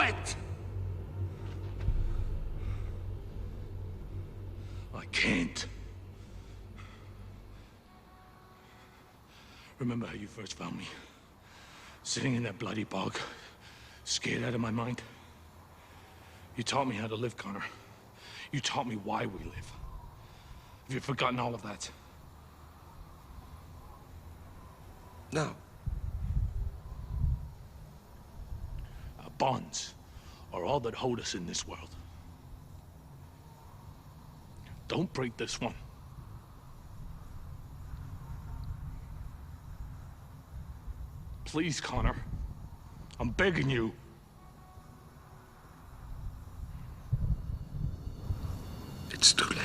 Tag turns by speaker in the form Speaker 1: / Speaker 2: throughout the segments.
Speaker 1: do it! I can't. Remember how you first found me? Sitting in that bloody bog, scared out of my mind? You taught me how to live, Connor. You taught me why we live. Have you forgotten all of that?
Speaker 2: No.
Speaker 1: Our bonds are all that hold us in this world. Don't break this one. Please, Connor. I'm begging you.
Speaker 2: It's too late.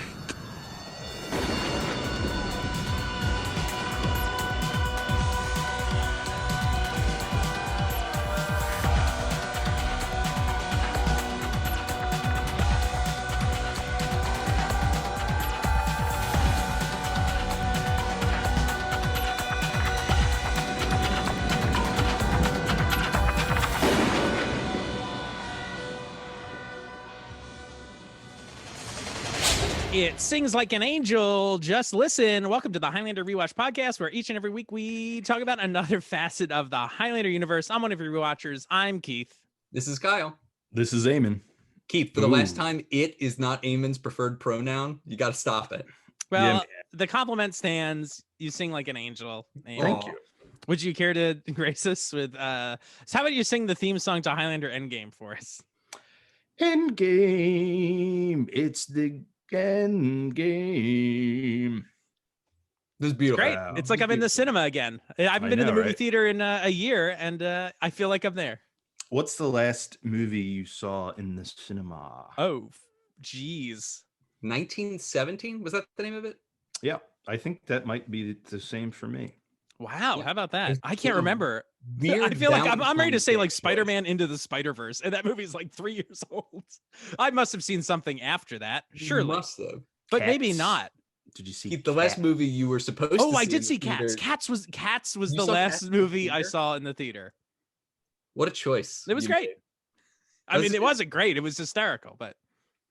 Speaker 3: It sings like an angel. Just listen. Welcome to the Highlander Rewatch podcast, where each and every week we talk about another facet of the Highlander universe. I'm one of your rewatchers. I'm Keith.
Speaker 4: This is Kyle.
Speaker 5: This is Eamon.
Speaker 4: Keith, for the last time, it is not Eamon's preferred pronoun. You got to stop it.
Speaker 3: Well,
Speaker 5: Yeah.
Speaker 3: the compliment stands. You sing like an angel.
Speaker 5: Thank you.
Speaker 3: Would you care to grace us with so how about you sing the theme song to Highlander Endgame for us?
Speaker 5: Endgame. It's the Endgame.
Speaker 4: This is beautiful.
Speaker 3: Great. It's like I'm in the cinema again. I haven't been in the movie theater in a year, and I feel like I'm there.
Speaker 5: What's the last movie you saw in the cinema?
Speaker 3: Oh, geez.
Speaker 4: 1917? Was that the name of it?
Speaker 5: Yeah, I think that might be the same for me.
Speaker 3: Wow,
Speaker 4: Yeah.
Speaker 3: how about that?
Speaker 4: It's
Speaker 3: I can't remember.
Speaker 4: Weird
Speaker 3: I feel like I'm ready to
Speaker 4: Valentine's
Speaker 3: say
Speaker 4: Day
Speaker 3: like
Speaker 4: choice.
Speaker 3: Spider-Man Into the Spider-Verse, and that movie's like 3 years old. I must have seen something after that,
Speaker 4: You
Speaker 3: surely,
Speaker 4: must have.
Speaker 3: but maybe
Speaker 5: Cats.
Speaker 3: not.
Speaker 5: Did you see
Speaker 4: Keith, the last movie you were supposed to see.
Speaker 3: Oh, I
Speaker 4: in
Speaker 3: did
Speaker 4: the
Speaker 3: see Cats.
Speaker 4: theater-
Speaker 3: Cats was
Speaker 4: You
Speaker 3: the
Speaker 4: saw
Speaker 3: last
Speaker 4: Cats in the
Speaker 3: movie I
Speaker 4: theater?
Speaker 3: saw in the theater.
Speaker 4: What a choice.
Speaker 3: It was
Speaker 4: you
Speaker 3: great.
Speaker 4: made.
Speaker 3: I mean,
Speaker 4: That's-
Speaker 3: it wasn't great. It was hysterical, but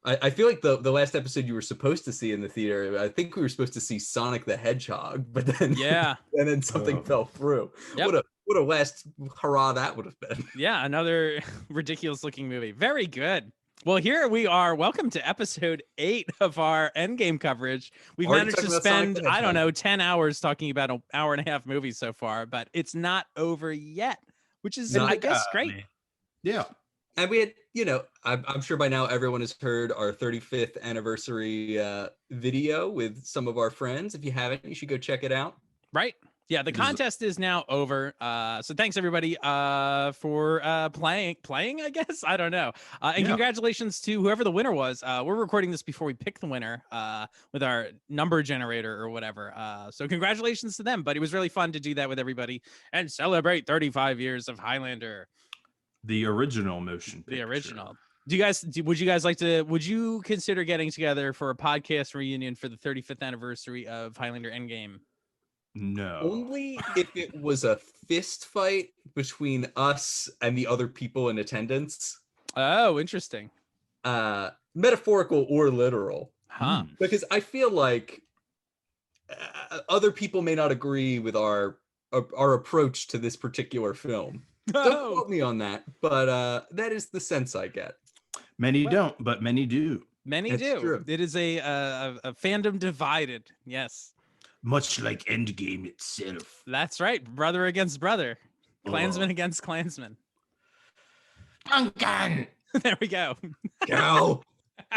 Speaker 4: I feel like the last episode you were supposed to see in the theater, I think we were supposed to see Sonic the Hedgehog, but then
Speaker 3: yeah,
Speaker 4: and then something
Speaker 5: Oh.
Speaker 4: fell through.
Speaker 3: Yep.
Speaker 4: What a last hurrah that would have been.
Speaker 3: yeah, another ridiculous looking movie. Very good. Well, here we are. Welcome to episode 8 of our Endgame coverage. We've
Speaker 4: Already
Speaker 3: managed to
Speaker 4: talking about Sonic
Speaker 3: spend,
Speaker 4: the
Speaker 3: I don't
Speaker 4: Hedgehog.
Speaker 3: know, 10 hours talking about an hour and a half movie so far, but it's not over yet, which is, I guess, great.
Speaker 5: Yeah.
Speaker 4: And we had, I'm sure by now everyone has heard our 35th anniversary video with some of our friends. If you haven't, you should go check it out.
Speaker 3: Right? Yeah, the contest is now over. So thanks everybody for playing, I guess. I don't know. And
Speaker 5: Yeah.
Speaker 3: congratulations to whoever the winner was. We're recording this before we pick the winner with our number generator or whatever. So congratulations to them. But it was really fun to do that with everybody and celebrate 35 years of Highlander.
Speaker 5: The original motion
Speaker 3: The
Speaker 5: picture.
Speaker 3: original. Would you consider getting together for a podcast reunion for the 35th anniversary of Highlander Endgame?
Speaker 5: No.
Speaker 4: Only if it was a fist fight between us and the other people in attendance,
Speaker 3: Oh, interesting.
Speaker 4: metaphorical or literal.
Speaker 3: Huh.
Speaker 5: Hmm.
Speaker 4: Because I feel like other people may not agree with our approach to this particular film. Don't
Speaker 3: Oh,
Speaker 4: quote me on that, but that is the sense I get.
Speaker 5: Many
Speaker 3: Well-
Speaker 5: don't, but many do.
Speaker 3: many
Speaker 4: That's
Speaker 3: do.
Speaker 4: true.
Speaker 3: It is a fandom divided. Yes,
Speaker 5: Much like Endgame itself.
Speaker 3: that's right. Brother against brother, Klansman
Speaker 5: Oh.
Speaker 3: against Klansman.
Speaker 5: Duncan!
Speaker 3: There we go.
Speaker 4: Cal,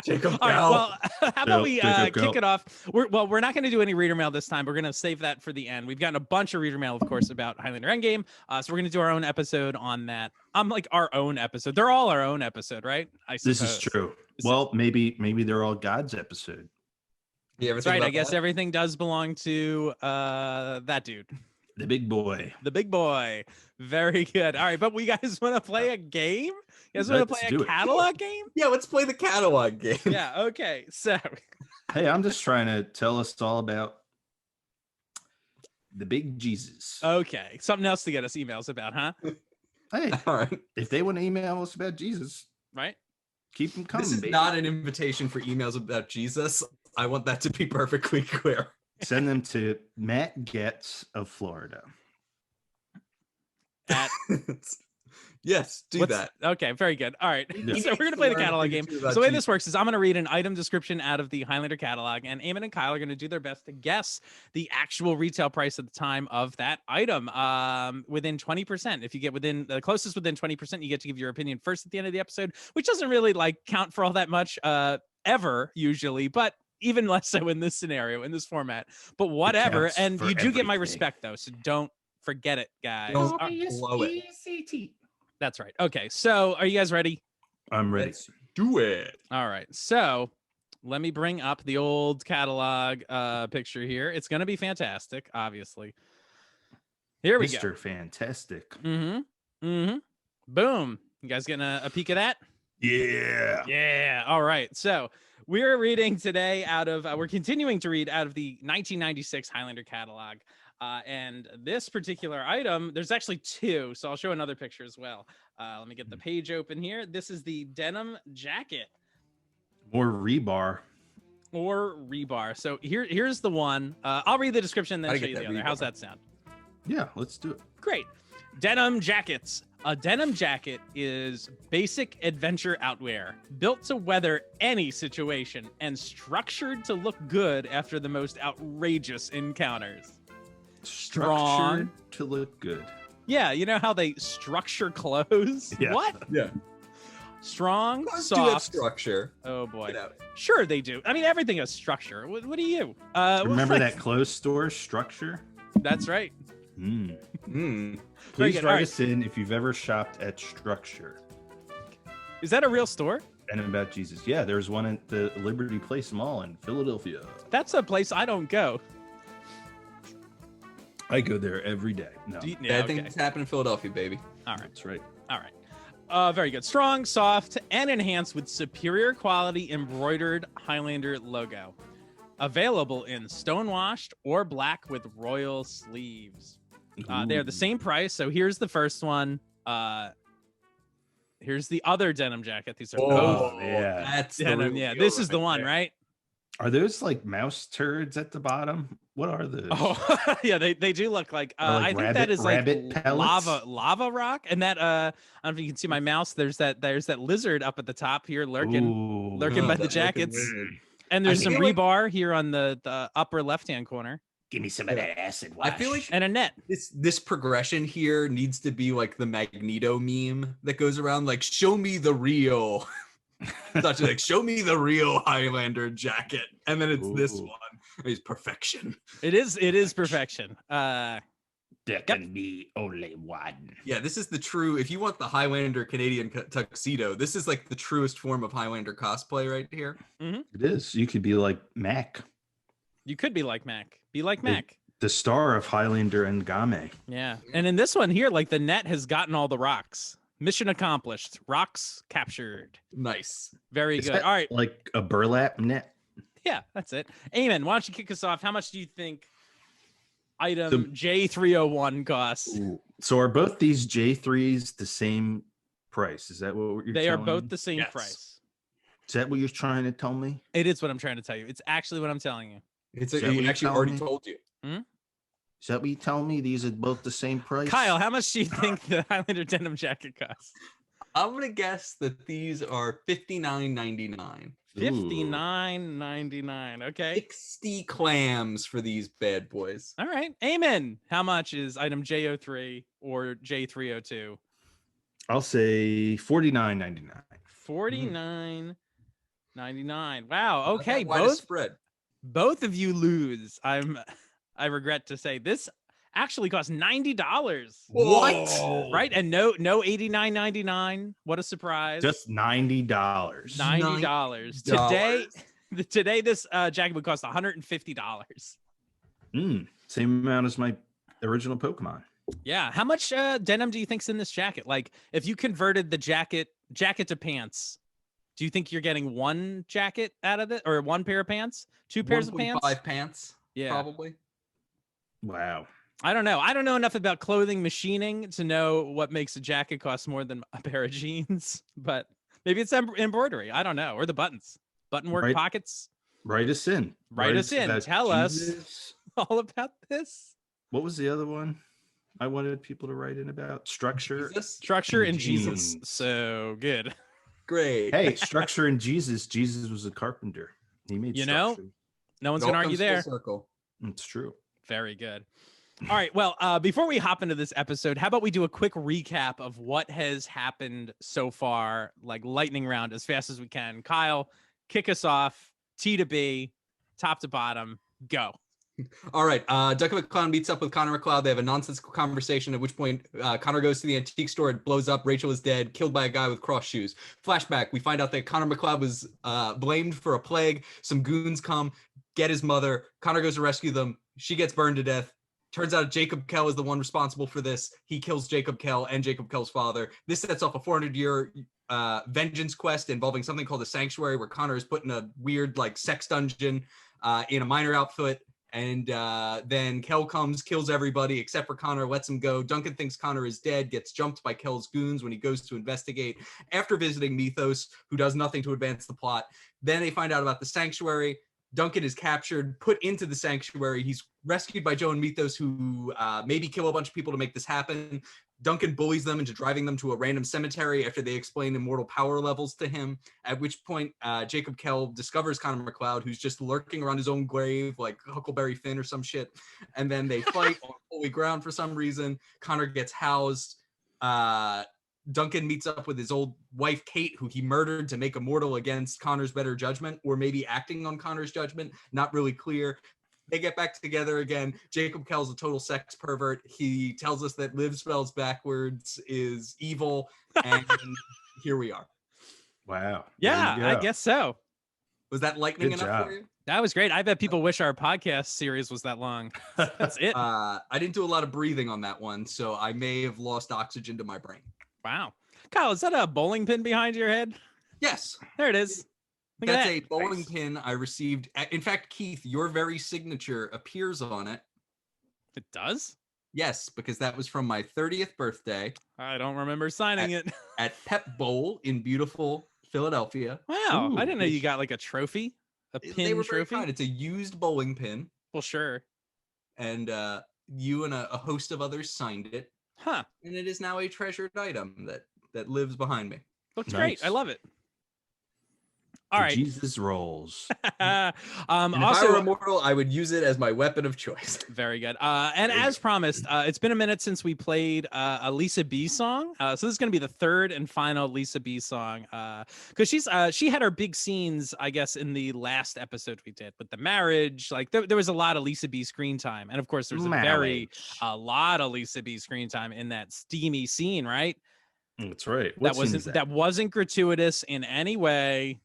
Speaker 4: Jacob
Speaker 3: All right.
Speaker 4: Cal.
Speaker 3: Well, how about we
Speaker 5: Jacob,
Speaker 3: kick
Speaker 5: go.
Speaker 3: it off? We're not going to do any reader mail this time. We're going to save that for the end. We've gotten a bunch of reader mail, of course, about Highlander Endgame. So we're going to do our own episode on that. Like our own episode. They're all our own episode, right? I suppose.
Speaker 5: This is true.
Speaker 3: Is
Speaker 5: Well, maybe they're all God's episode.
Speaker 4: You ever
Speaker 3: That's
Speaker 4: think
Speaker 3: right. I
Speaker 4: about
Speaker 3: guess
Speaker 4: that?
Speaker 3: everything does belong to that dude.
Speaker 5: The big boy.
Speaker 3: The big boy. Very good. All right, but we guys want to play a game? You guys want to
Speaker 5: Let's
Speaker 3: play
Speaker 5: do
Speaker 3: a
Speaker 5: it.
Speaker 3: catalog game?
Speaker 4: Yeah, let's play the catalog game.
Speaker 3: Yeah, okay. So,
Speaker 5: Hey, I'm just trying to tell us all about the big Jesus.
Speaker 3: okay. Something else to get us emails about, huh?
Speaker 5: Hey,
Speaker 4: All right.
Speaker 5: if they want to email us about Jesus,
Speaker 3: Right?
Speaker 5: keep them coming.
Speaker 4: This is
Speaker 5: baby.
Speaker 4: not an invitation for emails about Jesus. I want that to be perfectly clear.
Speaker 5: Send them to Matt Getz of Florida.
Speaker 3: At
Speaker 4: Yes, do
Speaker 3: what's-
Speaker 4: that.
Speaker 3: Okay, very good. All right.
Speaker 5: Yeah.
Speaker 3: So we're going to play the catalog game. So the way this works is I'm going to read an item description out of the Highlander catalog, and Eamon and Kyle are going to do their best to guess the actual retail price at the time of that item within 20%. If you get within the closest within 20%, you get to give your opinion first at the end of the episode, which doesn't really like count for all that much ever usually, but even less so in this scenario, in this format. But whatever.
Speaker 5: counts
Speaker 3: And
Speaker 5: for
Speaker 3: you do get my
Speaker 5: everything.
Speaker 3: respect, though, so don't forget it, guys.
Speaker 4: Don't
Speaker 3: All right.
Speaker 4: blow it.
Speaker 3: That's right. Okay, so are you guys ready?
Speaker 5: I'm ready.
Speaker 4: Let's do it.
Speaker 3: All right. So let me bring up the old catalog picture here. It's going to be fantastic, obviously. Here we
Speaker 5: Mr. Fantastic.
Speaker 3: go. Mm-hmm. Boom. You guys getting a peek of that?
Speaker 5: Yeah.
Speaker 3: Yeah. All right. So we're reading today we're continuing to read out of the 1996 Highlander catalog. And this particular item, there's actually two, so I'll show another picture as well. Let me get the page open here. This is the denim jacket
Speaker 5: More rebar.
Speaker 3: or rebar. So here's the one. I'll read the description and then
Speaker 4: Gotta
Speaker 3: show
Speaker 4: get
Speaker 3: you the
Speaker 4: that
Speaker 3: other.
Speaker 4: rebar.
Speaker 3: How's that sound?
Speaker 5: Yeah, let's do it.
Speaker 3: Great. Denim jackets. A denim jacket is basic adventure outwear, built to weather any situation and structured to look good after the most outrageous encounters. Strong.
Speaker 5: Structured to look good.
Speaker 3: Yeah, you know how they structure clothes?
Speaker 5: Yeah.
Speaker 3: What?
Speaker 4: Yeah.
Speaker 3: Strong,
Speaker 4: Clothes do have
Speaker 3: soft.
Speaker 4: structure.
Speaker 3: Oh boy.
Speaker 4: Get out.
Speaker 3: Sure they do. I mean, everything has structure. What are you?
Speaker 5: Remember that clothes store Structure?
Speaker 3: That's right.
Speaker 5: Mm.
Speaker 4: Mm.
Speaker 3: Very
Speaker 5: Please
Speaker 3: good.
Speaker 5: write
Speaker 3: All right.
Speaker 5: us in if you've ever shopped at Structure.
Speaker 3: Is that a real store?
Speaker 5: And about Jesus. Yeah, there's one at the Liberty Place Mall in Philadelphia.
Speaker 3: That's a place I don't go.
Speaker 5: I go there every day. No,
Speaker 3: Yeah,
Speaker 4: Bad
Speaker 3: okay.
Speaker 4: things happen in Philadelphia, baby.
Speaker 3: All right.
Speaker 5: that's right.
Speaker 3: All right. Very good. Strong, soft, and enhanced with superior quality embroidered Highlander logo. Available in stonewashed or black with royal sleeves. They're the
Speaker 5: Ooh.
Speaker 3: same price. So here's the first one. Here's the other denim jacket. These are both
Speaker 5: yeah.
Speaker 4: That's the
Speaker 3: denim.
Speaker 4: real
Speaker 3: Yeah,
Speaker 4: deal
Speaker 3: this is the
Speaker 4: right
Speaker 3: one,
Speaker 4: there.
Speaker 3: right?
Speaker 5: Are those like mouse turds at the bottom? What are those?
Speaker 3: Oh, yeah, they do look like.
Speaker 5: Or like
Speaker 3: I think that is like
Speaker 5: rabbit pellets?
Speaker 3: lava rock, and that I don't know if you can see my mouse. There's that lizard up at the top here lurking.
Speaker 5: Ooh.
Speaker 3: lurking
Speaker 4: Oh,
Speaker 3: by
Speaker 4: that
Speaker 3: the
Speaker 4: looking
Speaker 3: jackets.
Speaker 4: weird.
Speaker 3: And there's
Speaker 4: I
Speaker 3: some
Speaker 4: feel like-
Speaker 3: rebar here on the upper left hand corner
Speaker 5: Give me some of that acid wash.
Speaker 4: I feel like
Speaker 3: and a net.
Speaker 4: this progression here needs to be like the Magneto meme that goes around, like, show me the real. Such like, show me the real Highlander jacket, and then it's this
Speaker 5: Ooh.
Speaker 4: one. It's perfection.
Speaker 3: It is perfection.
Speaker 5: there can be only one.
Speaker 4: Yeah, this is the true. If you want the Highlander Canadian tuxedo, this is like the truest form of Highlander cosplay right here.
Speaker 5: It is. You could be like Mac,
Speaker 3: You could be like Mac. Be like
Speaker 5: Hey.
Speaker 3: Mac.
Speaker 5: the star of Highlander and Game.
Speaker 3: Yeah. And in this one here, like the net has gotten all the rocks. Mission accomplished. Rocks captured.
Speaker 4: Nice.
Speaker 3: Very
Speaker 5: Is
Speaker 3: good.
Speaker 5: that
Speaker 3: All right.
Speaker 5: like a burlap net.
Speaker 3: Yeah, that's it. Eamon, why don't you kick us off? How much do you think item
Speaker 5: So-
Speaker 3: J301 costs?
Speaker 5: Ooh. So are both these J3s the same price? Is that what you're
Speaker 3: They are
Speaker 5: telling
Speaker 3: both
Speaker 5: me?
Speaker 3: the same
Speaker 4: Yes.
Speaker 3: price.
Speaker 5: Is that what you're trying to tell me?
Speaker 3: It is what I'm trying to tell you. It's actually what I'm telling you.
Speaker 4: It's
Speaker 5: Is that what
Speaker 4: he
Speaker 5: you're
Speaker 4: actually
Speaker 5: telling
Speaker 4: already
Speaker 5: me?
Speaker 4: told you.
Speaker 5: Is that what you're telling me? These are both the same price?
Speaker 3: Kyle, how much do you think the Highlander denim jacket costs?
Speaker 4: I'm gonna guess that these are $59.99.
Speaker 5: Ooh.
Speaker 3: $59.99. Okay.
Speaker 4: 60 clams for these bad boys.
Speaker 3: All right. Amen. How much is item J03 or J302?
Speaker 5: I'll say $49.99.
Speaker 3: $49.99. Wow.
Speaker 4: Not
Speaker 3: Okay.
Speaker 4: that wide a
Speaker 3: Both
Speaker 4: spread.
Speaker 3: both of you lose. I regret to say this actually costs $90.
Speaker 4: What?
Speaker 3: Right? And no $89.99. What a surprise.
Speaker 5: Just $90.
Speaker 3: $90. Today this jacket would cost $150.
Speaker 5: Same amount as my original Pokemon.
Speaker 3: Yeah. How much denim do you think's in this jacket? Like if you converted the jacket to pants, do you think you're getting one jacket out of it or one pair of pants? Two pairs of pants?
Speaker 4: 1.5 pants,
Speaker 3: Yeah.
Speaker 4: probably.
Speaker 5: Wow.
Speaker 3: I don't know. I don't know enough about clothing machining to know what makes a jacket cost more than a pair of jeans, but maybe it's embroidery. I don't know. Or the buttons, button work pockets.
Speaker 5: Write us in.
Speaker 3: Write us in.
Speaker 5: about
Speaker 3: Tell us
Speaker 5: Jesus.
Speaker 3: all about this.
Speaker 5: What was the other one I wanted people to write in about? Structure.
Speaker 4: Jesus?
Speaker 3: Structure and Jesus.
Speaker 5: Jeans.
Speaker 3: So good.
Speaker 4: Great.
Speaker 5: Hey, structure and Jesus. Jesus was a carpenter. He made structure.
Speaker 3: No one's
Speaker 4: It all
Speaker 3: going to argue
Speaker 4: comes full
Speaker 3: there.
Speaker 4: circle.
Speaker 5: It's true.
Speaker 3: Very good. All right. Well, before we hop into this episode, how about we do a quick recap of what has happened so far, like lightning round, as fast as we can. Kyle, kick us off. T to B, top to bottom, go.
Speaker 4: All right. Duncan McCloud meets up with Connor McCloud. They have a nonsensical conversation, at which point Connor goes to the antique store. It blows up. Rachel is dead, killed by a guy with cross shoes. Flashback. We find out that Connor McCloud was blamed for a plague. Some goons come, get his mother. Connor goes to rescue them. She gets burned to death. Turns out Jacob Kell is the one responsible for this. He kills Jacob Kell and Jacob Kell's father. This sets off a 400-year vengeance quest involving something called the Sanctuary, where Connor is put in a weird like sex dungeon in a minor outfit. And then Kell comes, kills everybody except for Connor, lets him go. Duncan thinks Connor is dead, gets jumped by Kell's goons when he goes to investigate after visiting Mythos, who does nothing to advance the plot. Then they find out about the Sanctuary. Duncan is captured, put into the Sanctuary. He's rescued by Joe and Mythos, who maybe kill a bunch of people to make this happen. Duncan bullies them into driving them to a random cemetery after they explain immortal power levels to him, at which point Jacob Kell discovers Connor McCloud, who's just lurking around his own grave like Huckleberry Finn or some shit. And then they fight on holy ground for some reason. Connor gets housed. Duncan meets up with his old wife, Kate, who he murdered to make immortal against Connor's better judgment, or maybe acting on Connor's judgment. Not really clear. They get back together again. Jacob Kell's a total sex pervert. He tells us that live spells backwards is evil. And here we are.
Speaker 5: Wow.
Speaker 3: Yeah, I guess so.
Speaker 4: Was that lightning
Speaker 5: Good
Speaker 4: enough
Speaker 5: job.
Speaker 4: for you?
Speaker 3: That was great. I bet people wish our podcast series was that long. That's it.
Speaker 4: I didn't do a lot of breathing on that one, so I may have lost oxygen to my brain.
Speaker 3: Wow. Kyle, is that a bowling pin behind your head?
Speaker 4: Yes.
Speaker 3: There it is. Look at
Speaker 4: That's
Speaker 3: that.
Speaker 4: a bowling pin I received. In fact, Keith, your very signature appears on it.
Speaker 3: It does?
Speaker 4: Yes, because that was from my 30th birthday
Speaker 3: I don't remember signing it.
Speaker 4: at Pep Bowl in beautiful Philadelphia.
Speaker 3: Wow.
Speaker 5: Ooh.
Speaker 3: I didn't know you got like a trophy, a
Speaker 4: They
Speaker 3: pin
Speaker 4: were very
Speaker 3: trophy.
Speaker 4: kind. It's a used bowling pin,
Speaker 3: Well, sure.
Speaker 4: and you and a host of others signed it,
Speaker 3: Huh.
Speaker 4: and it is now a treasured item that lives behind me.
Speaker 3: Looks great. I
Speaker 5: Nice.
Speaker 3: love it. All right.
Speaker 5: Jesus rolls.
Speaker 4: And if I were
Speaker 3: Also,
Speaker 4: immortal, I would use it as my weapon of choice.
Speaker 3: very good. And as promised, it's been a minute since we played a Lisa B song. So this is going to be the third and final Lisa B song. Because she had her big scenes, I guess, in the last episode we did with the marriage. Like there was a lot of Lisa B screen time, and of course, there's a lot of Lisa B screen time in that steamy scene, right?
Speaker 5: That's right. What scene is
Speaker 3: That wasn't gratuitous in any way.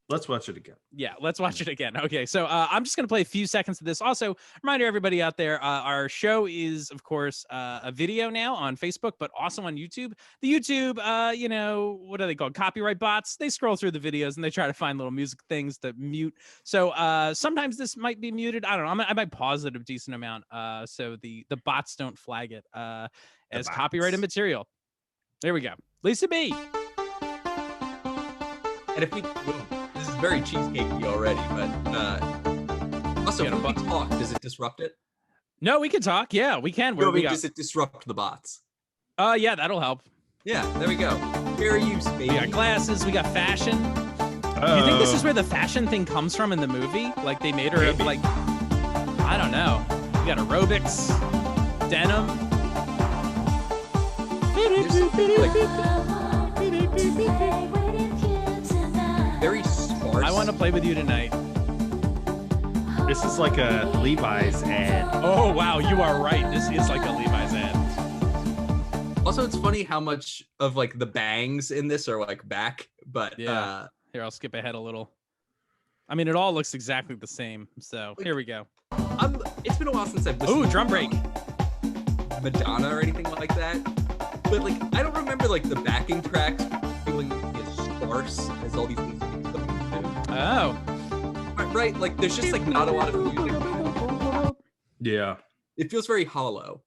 Speaker 5: Let's watch it again.
Speaker 3: Yeah, let's watch it again. Okay, so I'm just going to play a few seconds of this. Also, reminder everybody out there, our show is, of course, a video now on Facebook, but also on YouTube. The YouTube, what are they called? Copyright bots. They scroll through the videos and they try to find little music things to mute. So sometimes this might be muted. I don't know. I might pause it a decent amount so the bots don't flag it as copyrighted material. There we go. Lisa B.
Speaker 4: And if we, this is very cheesecakey already, but also if we talk, does it disrupt it?
Speaker 3: No, we can talk. Yeah, we can.
Speaker 4: No, does it disrupt the bots?
Speaker 3: Yeah, that'll help.
Speaker 4: Yeah, there we go. Fair use, baby.
Speaker 3: We got glasses. We got fashion. You think this is where the fashion thing comes from in the movie? Like they made her like, I don't know. We got aerobics, denim.
Speaker 4: Very sparse.
Speaker 3: I want to play with you tonight.
Speaker 5: This is like a Levi's ad.
Speaker 3: Oh, wow. You are right. This is like a Levi's ad.
Speaker 4: Also, it's funny how much of like the bangs in this are like back, but
Speaker 3: Yeah. Here, I'll skip ahead a little. I mean, it all looks exactly the same. So here we go.
Speaker 4: It's been a while since I've listened
Speaker 3: Oh, drum break.
Speaker 4: Madonna or anything like that. But like, I don't remember like the backing tracks feeling as sparse as all these music and stuff.
Speaker 3: Oh.
Speaker 4: Right? Like, there's just like not a lot of music.
Speaker 5: Yeah.
Speaker 4: It feels very hollow.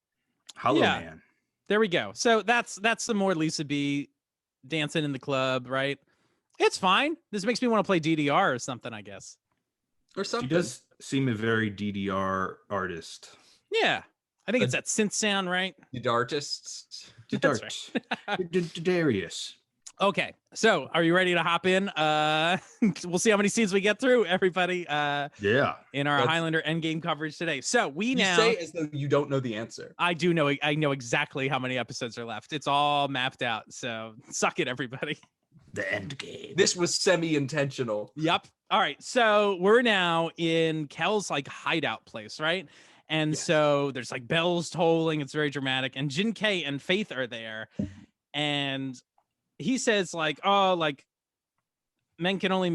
Speaker 5: Hollow
Speaker 3: Yeah.
Speaker 5: Man.
Speaker 3: There we go. So that's some more Lisa B dancing in the club, right? It's fine. This makes me want to play DDR or something, I guess.
Speaker 4: Or
Speaker 5: She
Speaker 4: something.
Speaker 5: does seem a very DDR artist.
Speaker 3: Yeah. I think it's that synth sound, right?
Speaker 4: The artists.
Speaker 3: That's
Speaker 5: Darius.
Speaker 3: Okay. So are you ready to hop in? We'll see how many scenes we get through, everybody.
Speaker 5: Yeah.
Speaker 3: In our Highlander Endgame coverage today. So we
Speaker 4: You
Speaker 3: now
Speaker 4: say as though you don't know the answer.
Speaker 3: I do know. I know exactly how many episodes are left. It's all mapped out. So suck it, everybody.
Speaker 5: The end game.
Speaker 4: This was semi-intentional.
Speaker 3: Yep. All right. So we're now in Kell's like hideout place, right? And so there's like bells tolling. It's very dramatic. And Jin K and Faith are there. And he says like, oh, like men can only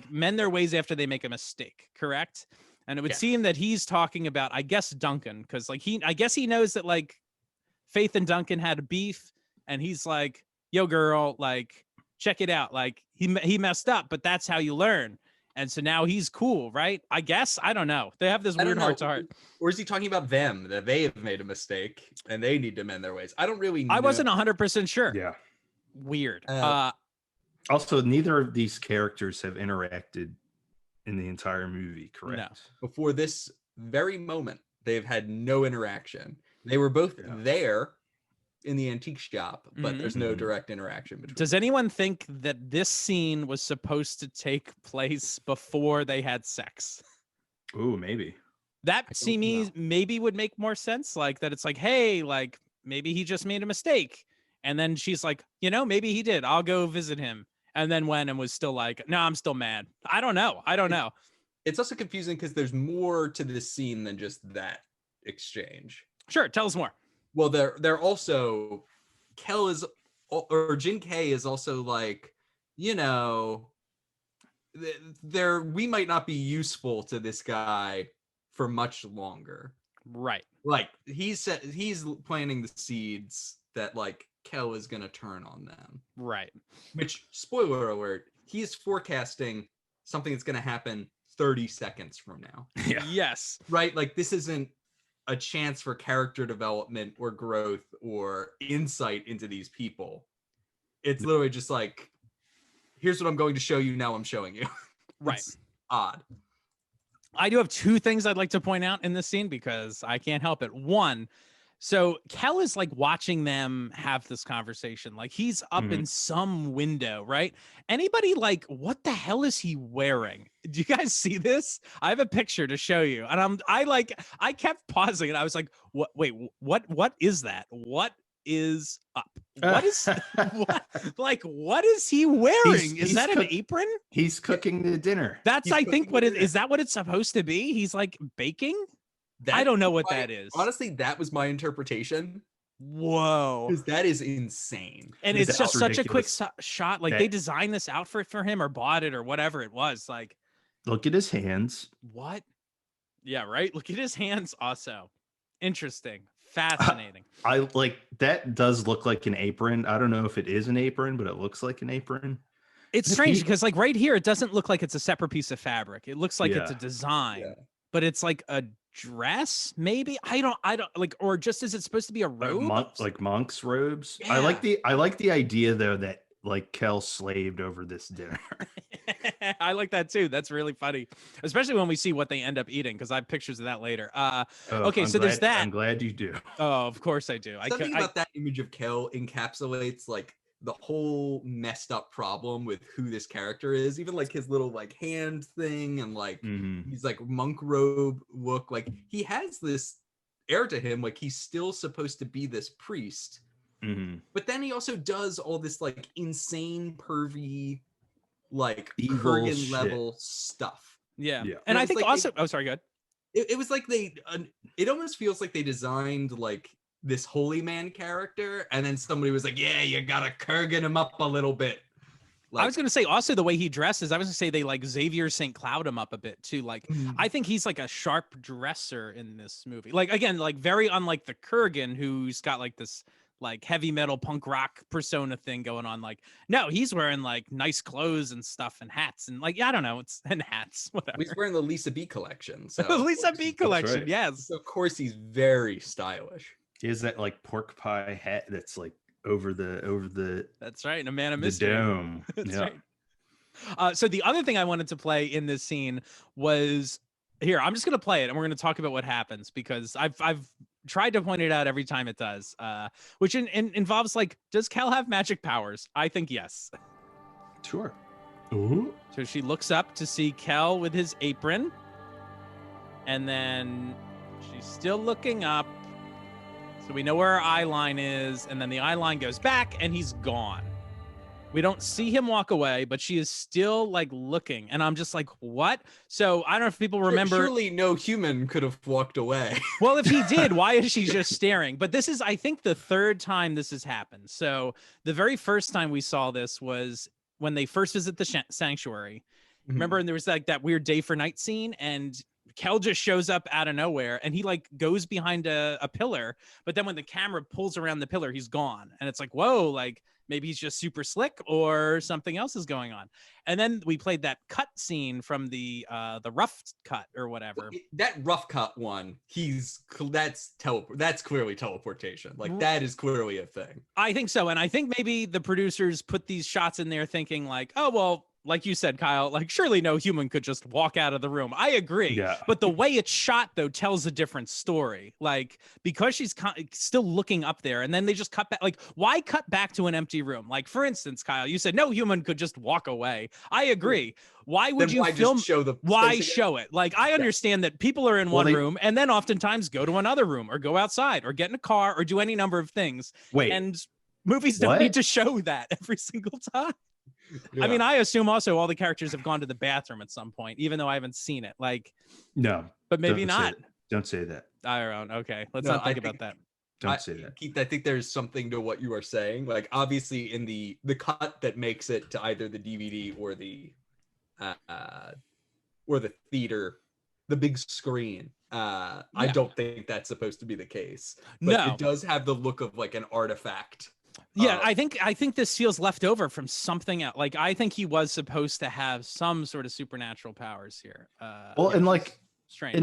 Speaker 3: mend their ways after they make a mistake. Correct. And it would seem that he's talking about, I guess, Duncan, because like I guess he knows that like Faith and Duncan had a beef, and he's like, yo, girl, like, check it out. Like he messed up, but that's how you learn. And so now he's cool, right? I guess. I don't know. They have this weird heart to heart.
Speaker 4: Or is he talking about them, that they have made a mistake and they need to mend their ways? I don't really know.
Speaker 3: I wasn't 100% sure.
Speaker 5: Yeah.
Speaker 3: Weird.
Speaker 5: Also, neither of these characters have interacted in the entire movie, correct?
Speaker 3: No.
Speaker 4: Before this very moment, they've had no interaction. They were both there in the antique shop, but there's no direct interaction between
Speaker 3: Does anyone think that this scene was supposed to take place before they had sex?
Speaker 5: Ooh, maybe.
Speaker 3: That seems maybe would make more sense. Like that it's like, hey, like maybe he just made a mistake. And then she's like, you know, maybe he did. I'll go visit him. And then went and was still like, no, I'm still mad. I don't know.
Speaker 4: It's also confusing because there's more to this scene than just that exchange.
Speaker 3: Sure. Tell us more.
Speaker 4: Well, they're also, Kell is, or Jin K is also like, you know, we might not be useful to this guy for much longer.
Speaker 3: Right.
Speaker 4: Like he's planting the seeds that like Kell is gonna turn on them.
Speaker 3: Right.
Speaker 4: Which, spoiler alert, he is forecasting something that's gonna happen 30 seconds from now.
Speaker 5: Yeah.
Speaker 3: Yes.
Speaker 4: Right? Like this isn't a chance for character development or growth or insight into these people. It's literally just like, here's what I'm going to show you, now I'm showing you.
Speaker 3: Right.
Speaker 4: It's odd.
Speaker 3: I do have two things I'd like to point out in this scene because I can't help it. One, so Kell is like watching them have this conversation. Like he's up in some window, right? Anybody like, what the hell is he wearing? Do you guys see this? I have a picture to show you. And I kept pausing and I was like, what, wait, what is that? What is up? What is, what is he wearing? Is that an apron?
Speaker 5: He's cooking the dinner.
Speaker 3: That's, I think, what it is. That what it's supposed to be? He's like baking? I don't know what that is.
Speaker 4: Honestly, that was my interpretation.
Speaker 3: Whoa.
Speaker 4: Because that is insane.
Speaker 3: And it's just such a quick shot. Like they
Speaker 5: That-
Speaker 3: designed this outfit for him or bought it or whatever it was. Like,
Speaker 5: Look at his hands.
Speaker 3: what? Yeah, right? Look at his hands also. Interesting. Fascinating.
Speaker 5: I like that does look like an apron. I don't know if it is an apron, but it looks like an apron.
Speaker 3: It's strange because like right here, it doesn't look like it's a separate piece of fabric. It looks like it's a design, but it's like a dress, maybe. I don't like, or just is it supposed to be a robe?
Speaker 5: Like monks' robes.
Speaker 3: Yeah.
Speaker 5: I like the idea though that like Kell slaved over this dinner.
Speaker 3: I like that too. That's really funny, especially when we see what they end up eating, because I have pictures of that later. Okay, so there's that.
Speaker 5: I'm glad you do.
Speaker 3: Oh, of course I do.
Speaker 4: Something about that image of Kell encapsulates like the whole messed up problem with who this character is. Even like his little like hand thing and like he's like monk robe look. Like he has this air to him, like he's still supposed to be this priest. But then he also does all this like insane pervy like Kurgan level stuff.
Speaker 3: Yeah.
Speaker 5: Yeah.
Speaker 3: And I
Speaker 4: It's
Speaker 3: think
Speaker 4: like
Speaker 3: also oh sorry, go ahead.
Speaker 4: It was like it almost feels like they designed like this holy man character and then somebody was like, yeah, you gotta Kurgan him up a little bit. Like,
Speaker 3: I was gonna say also the way he dresses, I was gonna say they like Xavier St. Cloud him up a bit too. Like I think he's like a sharp dresser in this movie. Like again, like very unlike the Kurgan who's got like this like heavy metal punk rock persona thing going on. Like, no, he's wearing like nice clothes and stuff and hats and like, I don't know, it's and hats, whatever.
Speaker 4: He's wearing the Lisa B collection. So
Speaker 3: The Lisa B collection,
Speaker 5: right.
Speaker 3: yes.
Speaker 4: So of course he's very stylish.
Speaker 5: He has that like pork pie hat that's like over the
Speaker 3: That's right, and a man of
Speaker 5: the
Speaker 3: mystery.
Speaker 5: dome.
Speaker 3: That's
Speaker 5: Yeah.
Speaker 3: right. So the other thing I wanted to play in this scene was here. I'm just gonna play it, and we're gonna talk about what happens because I've tried to point it out every time it does. Which involves like, does Kell have magic powers? I think yes.
Speaker 5: Sure. Ooh.
Speaker 3: So she looks up to see Kell with his apron, and then she's still looking up. So we know where her eye line is, and then the eye line goes back, and he's gone. We don't see him walk away, but she is still like looking, and I'm just like, what? So I don't know if people remember.
Speaker 4: Surely no human could have walked away.
Speaker 3: Well, if he did, why is she just staring? But this is, I think, the third time this has happened. So the very first time we saw this was when they first visit the sanctuary. Remember, and there was like that weird day for night scene, and Kell just shows up out of nowhere, and he like goes behind a pillar, but then when the camera pulls around the pillar, he's gone, and it's like, whoa, like maybe he's just super slick or something else is going on. And then we played that cut scene from the rough cut or whatever.
Speaker 4: That rough cut one, that's clearly teleportation. Like that is clearly a thing.
Speaker 3: I think so, and I think maybe the producers put these shots in there thinking like, oh well, like you said, Kyle, like surely no human could just walk out of the room. I agree.
Speaker 5: Yeah.
Speaker 3: But the way it's shot, though, tells a different story. Like, because she's still looking up there, and then they just cut back. Like, why cut back to an empty room? Like, for instance, Kyle, you said no human could just walk away. I agree. Why would
Speaker 4: Then
Speaker 3: you
Speaker 4: why
Speaker 3: film?
Speaker 4: just show the
Speaker 3: Why
Speaker 4: space again?
Speaker 3: show it? Like, I understand that people are in
Speaker 5: Well,
Speaker 3: one room and then oftentimes go to another room or go outside or get in a car or do any number of things.
Speaker 5: Wait.
Speaker 3: And movies don't
Speaker 5: What?
Speaker 3: need to show that every single time. I mean, I assume also all the characters have gone to the bathroom at some point, even though I haven't seen it. Like,
Speaker 5: No.
Speaker 3: but maybe
Speaker 5: don't say
Speaker 3: not.
Speaker 5: that. Don't say that.
Speaker 3: I don't. Okay, let's
Speaker 4: No,
Speaker 3: not think
Speaker 4: I
Speaker 3: about
Speaker 4: think-
Speaker 3: that.
Speaker 5: Don't say that.
Speaker 4: Keith, I think there's something to what you are saying. Like obviously in the cut that makes it to either the DVD or the theater, the big screen. I don't think that's supposed to be the case. But
Speaker 3: No.
Speaker 4: it does have the look of like an artifact.
Speaker 3: Yeah, I think this feels left over from something else. Like, I think he was supposed to have some sort of supernatural powers here.
Speaker 5: Well, and like
Speaker 3: strange.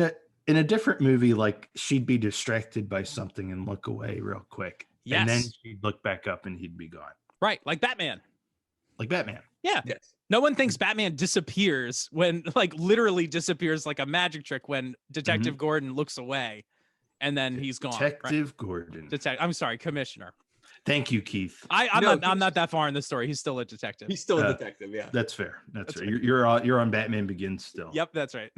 Speaker 5: in a different movie, like she'd be distracted by something and look away real quick.
Speaker 3: Yes.
Speaker 5: And then she'd look back up and he'd be gone.
Speaker 3: Right, like Batman.
Speaker 5: Like Batman.
Speaker 3: Yeah.
Speaker 4: Yes.
Speaker 3: No one thinks Batman disappears when, like, literally disappears like a magic trick when Detective Gordon looks away, and then he's gone.
Speaker 5: Detective Gordon.
Speaker 3: I'm sorry, Commissioner.
Speaker 5: Thank you, Keith.
Speaker 3: I'm not that far in the story. He's still a detective.
Speaker 4: He's still a detective, yeah.
Speaker 5: That's fair. That's fair.
Speaker 3: right.
Speaker 5: You're on Batman Begins still.
Speaker 3: Yep, that's right.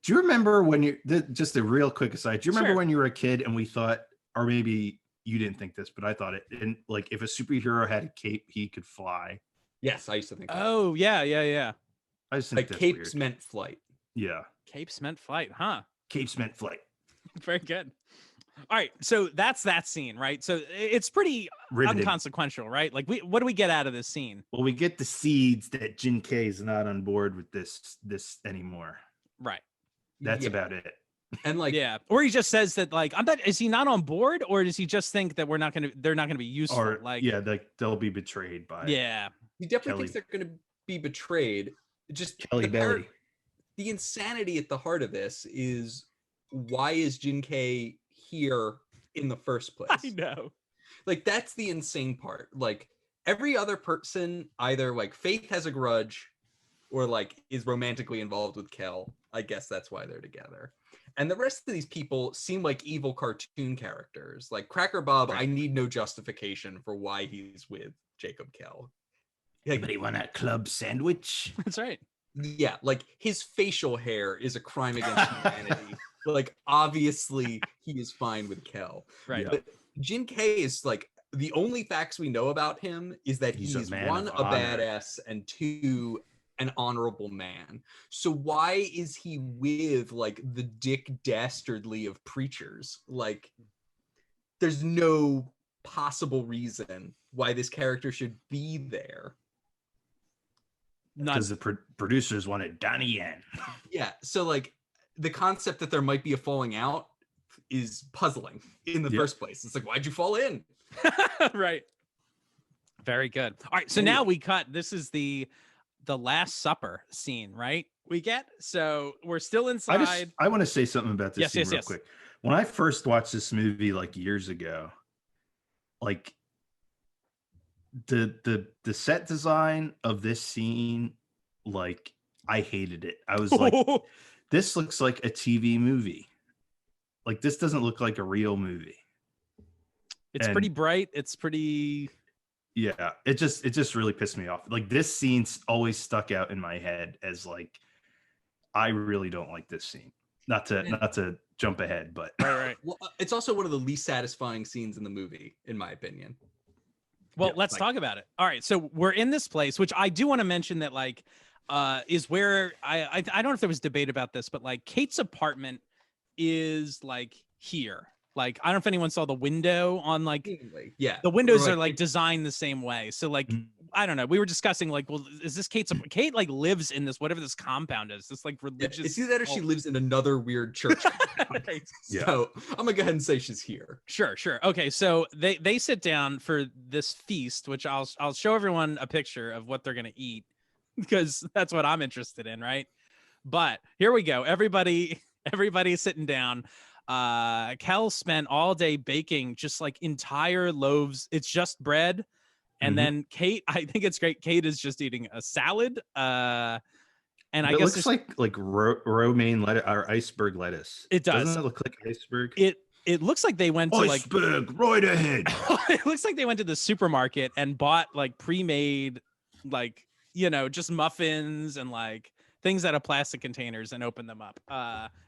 Speaker 5: Do you remember when just a real quick aside, do you remember
Speaker 3: Sure.
Speaker 5: when you were a kid and we thought, or maybe you didn't think this, but I thought it, and like if a superhero had a cape, he could fly.
Speaker 4: Yes, I used to think that.
Speaker 3: Oh, yeah.
Speaker 5: I just think
Speaker 4: Like
Speaker 5: that's
Speaker 4: capes
Speaker 5: weird.
Speaker 4: meant flight.
Speaker 5: Yeah.
Speaker 3: Capes meant flight, huh?
Speaker 5: Capes meant flight.
Speaker 3: Very good. All right, so that's that scene, right? So it's pretty
Speaker 5: Riveting.
Speaker 3: unconsequential, right? Like, what do we get out of this scene?
Speaker 5: Well, we get the seeds that Jin K is not on board with this anymore.
Speaker 3: Right.
Speaker 5: That's
Speaker 4: Yeah.
Speaker 5: about it.
Speaker 4: And like
Speaker 3: Yeah. Or he just says that, like, is he not on board, or does he just think that they're not gonna be useful?
Speaker 5: Or
Speaker 3: like,
Speaker 5: yeah, like they'll be betrayed by
Speaker 3: yeah.
Speaker 4: he definitely
Speaker 5: Kelly.
Speaker 4: thinks they're going to be betrayed. Just
Speaker 5: Kelly Belly.
Speaker 4: the insanity at the heart of this is why is Jin K here in the first place?
Speaker 3: I know.
Speaker 4: Like that's the insane part. Like every other person either like Faith has a grudge or like is romantically involved with Kell. I guess that's why they're together. And the rest of these people seem like evil cartoon characters. Like Cracker Bob, I need no justification for why he's with Jacob Kell. Like,
Speaker 5: Anybody want a club sandwich?
Speaker 3: That's right.
Speaker 4: yeah, like his facial hair is a crime against humanity. Like obviously he is fine with Kell.
Speaker 3: Right.
Speaker 5: Yeah.
Speaker 4: But Jin K is like the only facts we know about him is that
Speaker 5: He's
Speaker 4: he's
Speaker 5: a man
Speaker 4: one,
Speaker 5: of
Speaker 4: a
Speaker 5: honor.
Speaker 4: badass, and two, an honorable man. So why is he with like the Dick Dastardly of preachers? Like there's no possible reason why this character should be there.
Speaker 3: Not
Speaker 5: Because the producers wanted Donnie Yen.
Speaker 4: Yeah, so like the concept that there might be a falling out is puzzling in the first place. It's like, why'd you fall in?
Speaker 3: Right. Very good. All right, so now we cut. This is the Last Supper scene, right? We get, so we're still inside.
Speaker 5: I want to say something about this scene real
Speaker 3: yes.
Speaker 5: quick. When I first watched this movie like years ago, like the set design of this scene, like I hated it. I was like, this looks like a TV movie. Like this doesn't look like a real movie.
Speaker 3: It's pretty bright. It's pretty.
Speaker 5: Yeah, it just really pissed me off. Like this scene's always stuck out in my head as like, I really don't like this scene. Not to jump ahead, but
Speaker 3: right.
Speaker 4: Well, it's also one of the least satisfying sscenes in the movie, in my opinion.
Speaker 3: Well, let's talk about it. All right, so we're in this place, which I do want to mention that like is where I don't know if there was debate about this, but like Kate's apartment is like here. Like, I don't know if anyone saw the window on like, the windows are like designed the same way. So like, I don't know. We were discussing like, well, is this Kate like lives in this, whatever this compound is, this like religious.
Speaker 4: It's either that or she lives in another weird church.
Speaker 3: Right.
Speaker 4: So I'm gonna go ahead and say she's here.
Speaker 3: Sure. Okay. So they sit down for this feast, which I'll show everyone a picture of what they're going to eat because that's what I'm interested in. Right. But here we go. Everybody's sitting down. Kell spent all day baking just like entire loaves. It's just bread. And then Kate, I think it's great. Kate is just eating a salad. And I guess
Speaker 5: it looks like romaine lettuce or iceberg lettuce.
Speaker 3: It does.
Speaker 5: Doesn't it look like iceberg?
Speaker 3: It looks like they went to
Speaker 5: iceberg, right ahead.
Speaker 3: It looks like they went to the supermarket and bought like pre-made, like, just muffins and like things out of plastic containers and opened them up.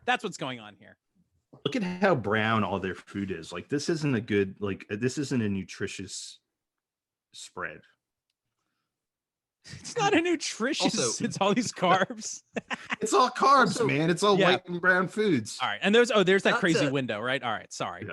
Speaker 3: That's what's going on here.
Speaker 5: Look at how brown all their food is. Like this isn't a nutritious spread.
Speaker 3: It's not a nutritious. It's all these carbs.
Speaker 5: It's all carbs, man. It's all white and brown foods.
Speaker 3: All right, and there's that crazy window, right? All right, sorry.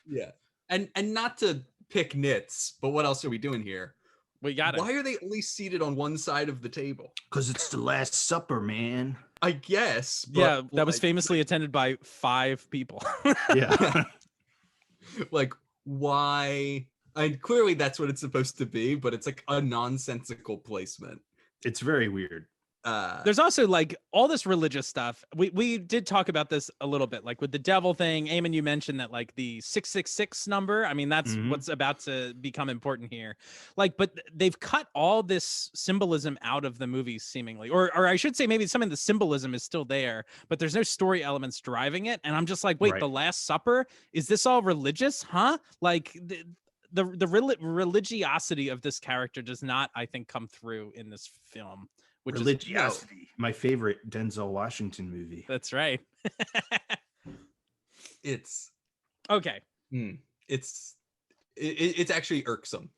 Speaker 4: Yeah. And not to pick nits, but what else are we doing here?
Speaker 3: We got it.
Speaker 4: Why are they only seated on one side of the table?
Speaker 5: Because it's the Last Supper, man.
Speaker 4: I guess.
Speaker 3: But that was famously attended by 5 people.
Speaker 5: Yeah.
Speaker 4: Like, why? Clearly that's what it's supposed to be, but it's like a nonsensical placement.
Speaker 5: It's very weird.
Speaker 3: There's also like all this religious stuff. We did talk about this a little bit, like with the devil thing. Eamon, you mentioned that like the 666 number. I mean, that's what's about to become important here. Like, but they've cut all this symbolism out of the movies seemingly, or I should say maybe some of the symbolism is still there, but there's no story elements driving it. And I'm just like, wait, The Last Supper, is this all religious? Huh? Like the religiosity of this character does not, I think, come through in this film. Which
Speaker 5: Religiosity, my favorite Denzel Washington movie.
Speaker 3: That's right.
Speaker 4: It's
Speaker 3: okay.
Speaker 4: It's actually irksome.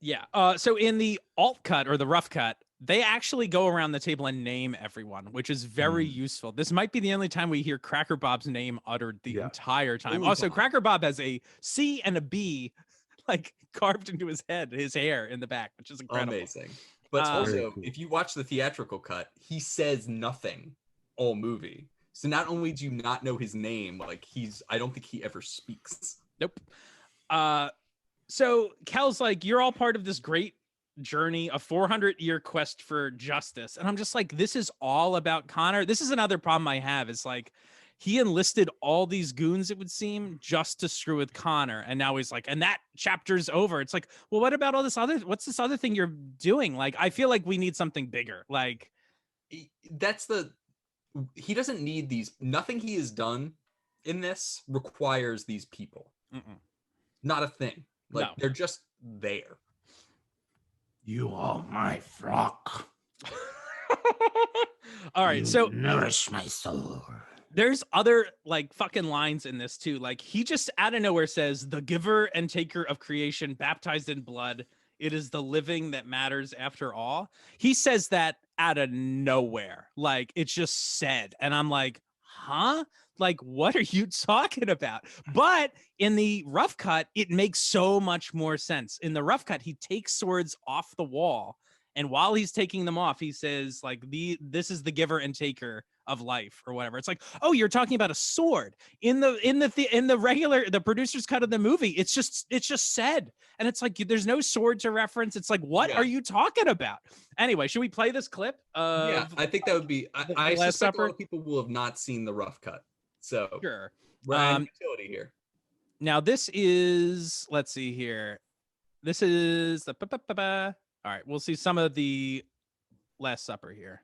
Speaker 3: Yeah. So in the alt cut or the rough cut, they actually go around the table and name everyone, which is very useful. This might be the only time we hear Cracker Bob's name uttered the entire time. Also, Cracker Bob has a C and a B like carved into his head, his hair in the back, which is incredible.
Speaker 4: Amazing. But also, if you watch the theatrical cut, he says nothing all movie. So not only do you not know his name, like I don't think he ever speaks.
Speaker 3: Nope. So Kell's like, you're all part of this great journey, a 400-year quest for justice. And I'm just like, this is all about Connor. This is another problem I have. It's like, he enlisted all these goons, it would seem, just to screw with Connor. And now he's like, and that chapter's over. It's like, well, what about all this what's this other thing you're doing? Like, I feel like we need something bigger. Like,
Speaker 4: he doesn't need these. Nothing he has done in this requires these people. Not a thing. Like, they're just there.
Speaker 5: You are my flock.
Speaker 3: All right. So
Speaker 5: nourish my soul.
Speaker 3: There's other like fucking lines in this too. Like he just out of nowhere says, the giver and taker of creation, baptized in blood. It is the living that matters after all. He says that out of nowhere. Like it's just said. And I'm like, huh? Like, what are you talking about? But in the rough cut, it makes so much more sense. In the rough cut, he takes swords off the wall And while he's taking them off, he says like this is the giver and taker of life or whatever. It's like, oh, you're talking about a sword in the regular the producer's cut of the movie. It's just said, and it's like there's no sword to reference. It's like, what are you talking about? Anyway, should we play this clip?
Speaker 4: Yeah, I think that would be. I
Speaker 3: Last
Speaker 4: suspect a
Speaker 3: Supper?
Speaker 4: lot of people will have not seen the rough cut, so
Speaker 3: Sure.
Speaker 4: we're adding utility here.
Speaker 3: Now this is, let's see here. This is the all right. We'll see some of the Last Supper here.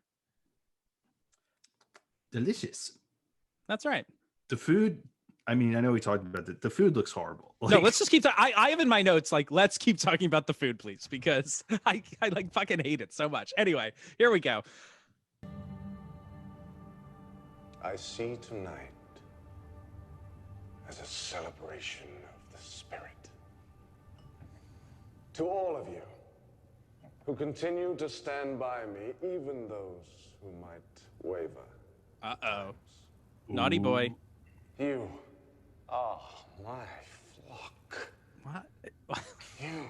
Speaker 5: Delicious.
Speaker 3: That's right.
Speaker 5: The food, I mean, I know we talked about it. The food looks horrible.
Speaker 3: No, let's just keep. I have in my notes like let's keep talking about the food, please, because I like fucking hate it so much. Anyway, here we go.
Speaker 6: I see tonight as a celebration of the spirit. To all of you who continue to stand by me, even those who might waver.
Speaker 3: Uh-oh. Naughty boy.
Speaker 6: You are my flock.
Speaker 3: What?
Speaker 6: You.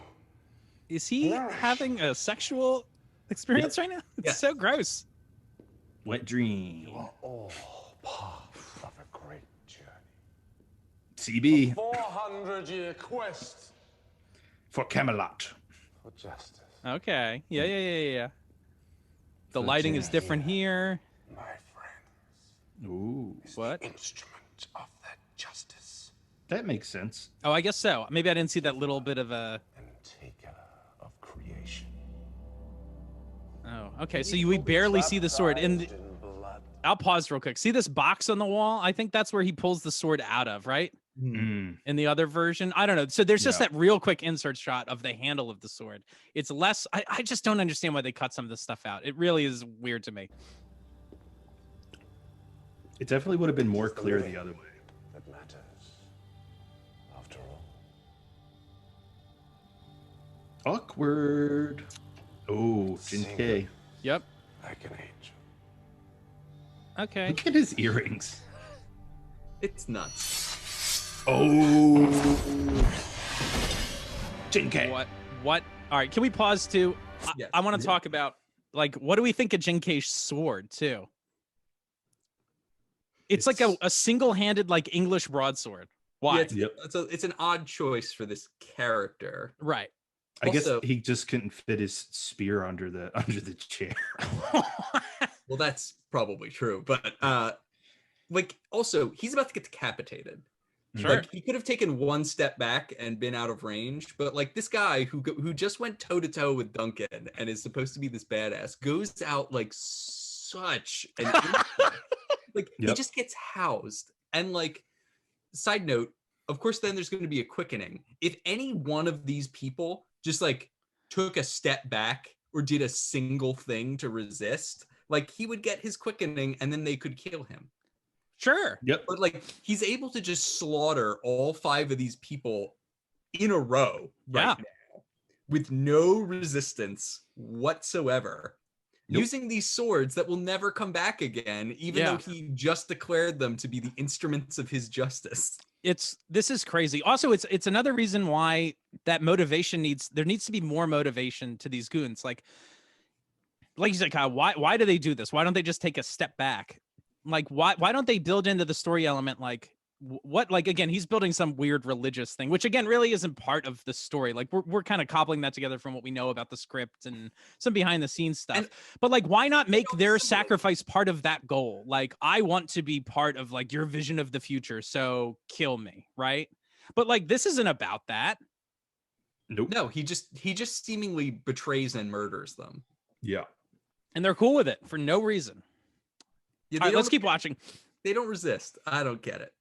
Speaker 3: Is he having a sexual experience right now? It's so gross.
Speaker 5: Wet dream.
Speaker 6: You are all part of a great journey.
Speaker 5: CB.
Speaker 6: 400-year quest
Speaker 5: For Camelot.
Speaker 6: for justice.
Speaker 3: Okay. Yeah. The lighting is different here.
Speaker 6: My friends.
Speaker 5: Ooh.
Speaker 3: What?
Speaker 6: Instrument of that justice.
Speaker 5: That makes sense.
Speaker 3: Oh, I guess so. Maybe I didn't see that little bit of a.
Speaker 6: And taker of creation.
Speaker 3: Oh, okay. So we barely see the sword.
Speaker 6: Baptized in blood.
Speaker 3: I'll pause real quick. See this box on the wall? I think that's where he pulls the sword out of, right?
Speaker 5: Mm.
Speaker 3: In the other version, I don't know. So there's just
Speaker 5: Yeah.
Speaker 3: that real quick insert shot of the handle of the sword. It's less. I just don't understand why they cut some of this stuff out. It really is weird to me.
Speaker 5: It definitely would have been more clear the other way.
Speaker 6: That matters. After all.
Speaker 5: Awkward. Oh, Jin K.
Speaker 3: Yep.
Speaker 6: Like an angel.
Speaker 3: Okay.
Speaker 5: Look at his earrings.
Speaker 4: It's nuts.
Speaker 5: Oh. Jin K.
Speaker 3: What? All right. Can we pause too?
Speaker 4: Yes.
Speaker 3: I want to talk about like what do we think of Jinkei's sword too? It's like a single-handed like English broadsword. Why?
Speaker 4: Yeah, it's an odd choice for this character.
Speaker 3: Right.
Speaker 5: I guess
Speaker 4: Also-
Speaker 5: he just couldn't fit his spear under the chair.
Speaker 4: Well, that's probably true, but like also he's about to get decapitated.
Speaker 3: Sure.
Speaker 4: Like he could have taken one step back and been out of range, but like this guy who just went toe to toe with Duncan and is supposed to be this badass goes out like such an insult. Like he
Speaker 5: Yep.
Speaker 4: just gets housed. And like side note, of course, then there's going to be a quickening. If any one of these people just like took a step back or did a single thing to resist, like he would get his quickening and then they could kill him.
Speaker 3: Sure.
Speaker 5: Yep.
Speaker 4: But like he's able to just slaughter all 5 of these people in a row right now with no resistance whatsoever.
Speaker 5: Nope.
Speaker 4: Using these swords that will never come back again, even though he just declared them to be the instruments of his justice.
Speaker 3: This is crazy. Also, it's another reason why that motivation there needs to be more motivation to these goons. Like you said, Kyle, why do they do this? Why don't they just take a step back? Like why don't they build into the story element like what, like, again, he's building some weird religious thing, which again really isn't part of the story. Like we're kind of cobbling that together from what we know about the script and some behind the scenes stuff. But like, why not make their sacrifice part of that goal? Like, I want to be part of like your vision of the future, so kill me, right? But like, this isn't about that.
Speaker 5: Nope.
Speaker 4: No, he just seemingly betrays and murders them.
Speaker 5: Yeah.
Speaker 3: And they're cool with it for no reason.
Speaker 4: Yeah,
Speaker 3: All right, let's keep watching.
Speaker 4: They don't resist. I don't get it.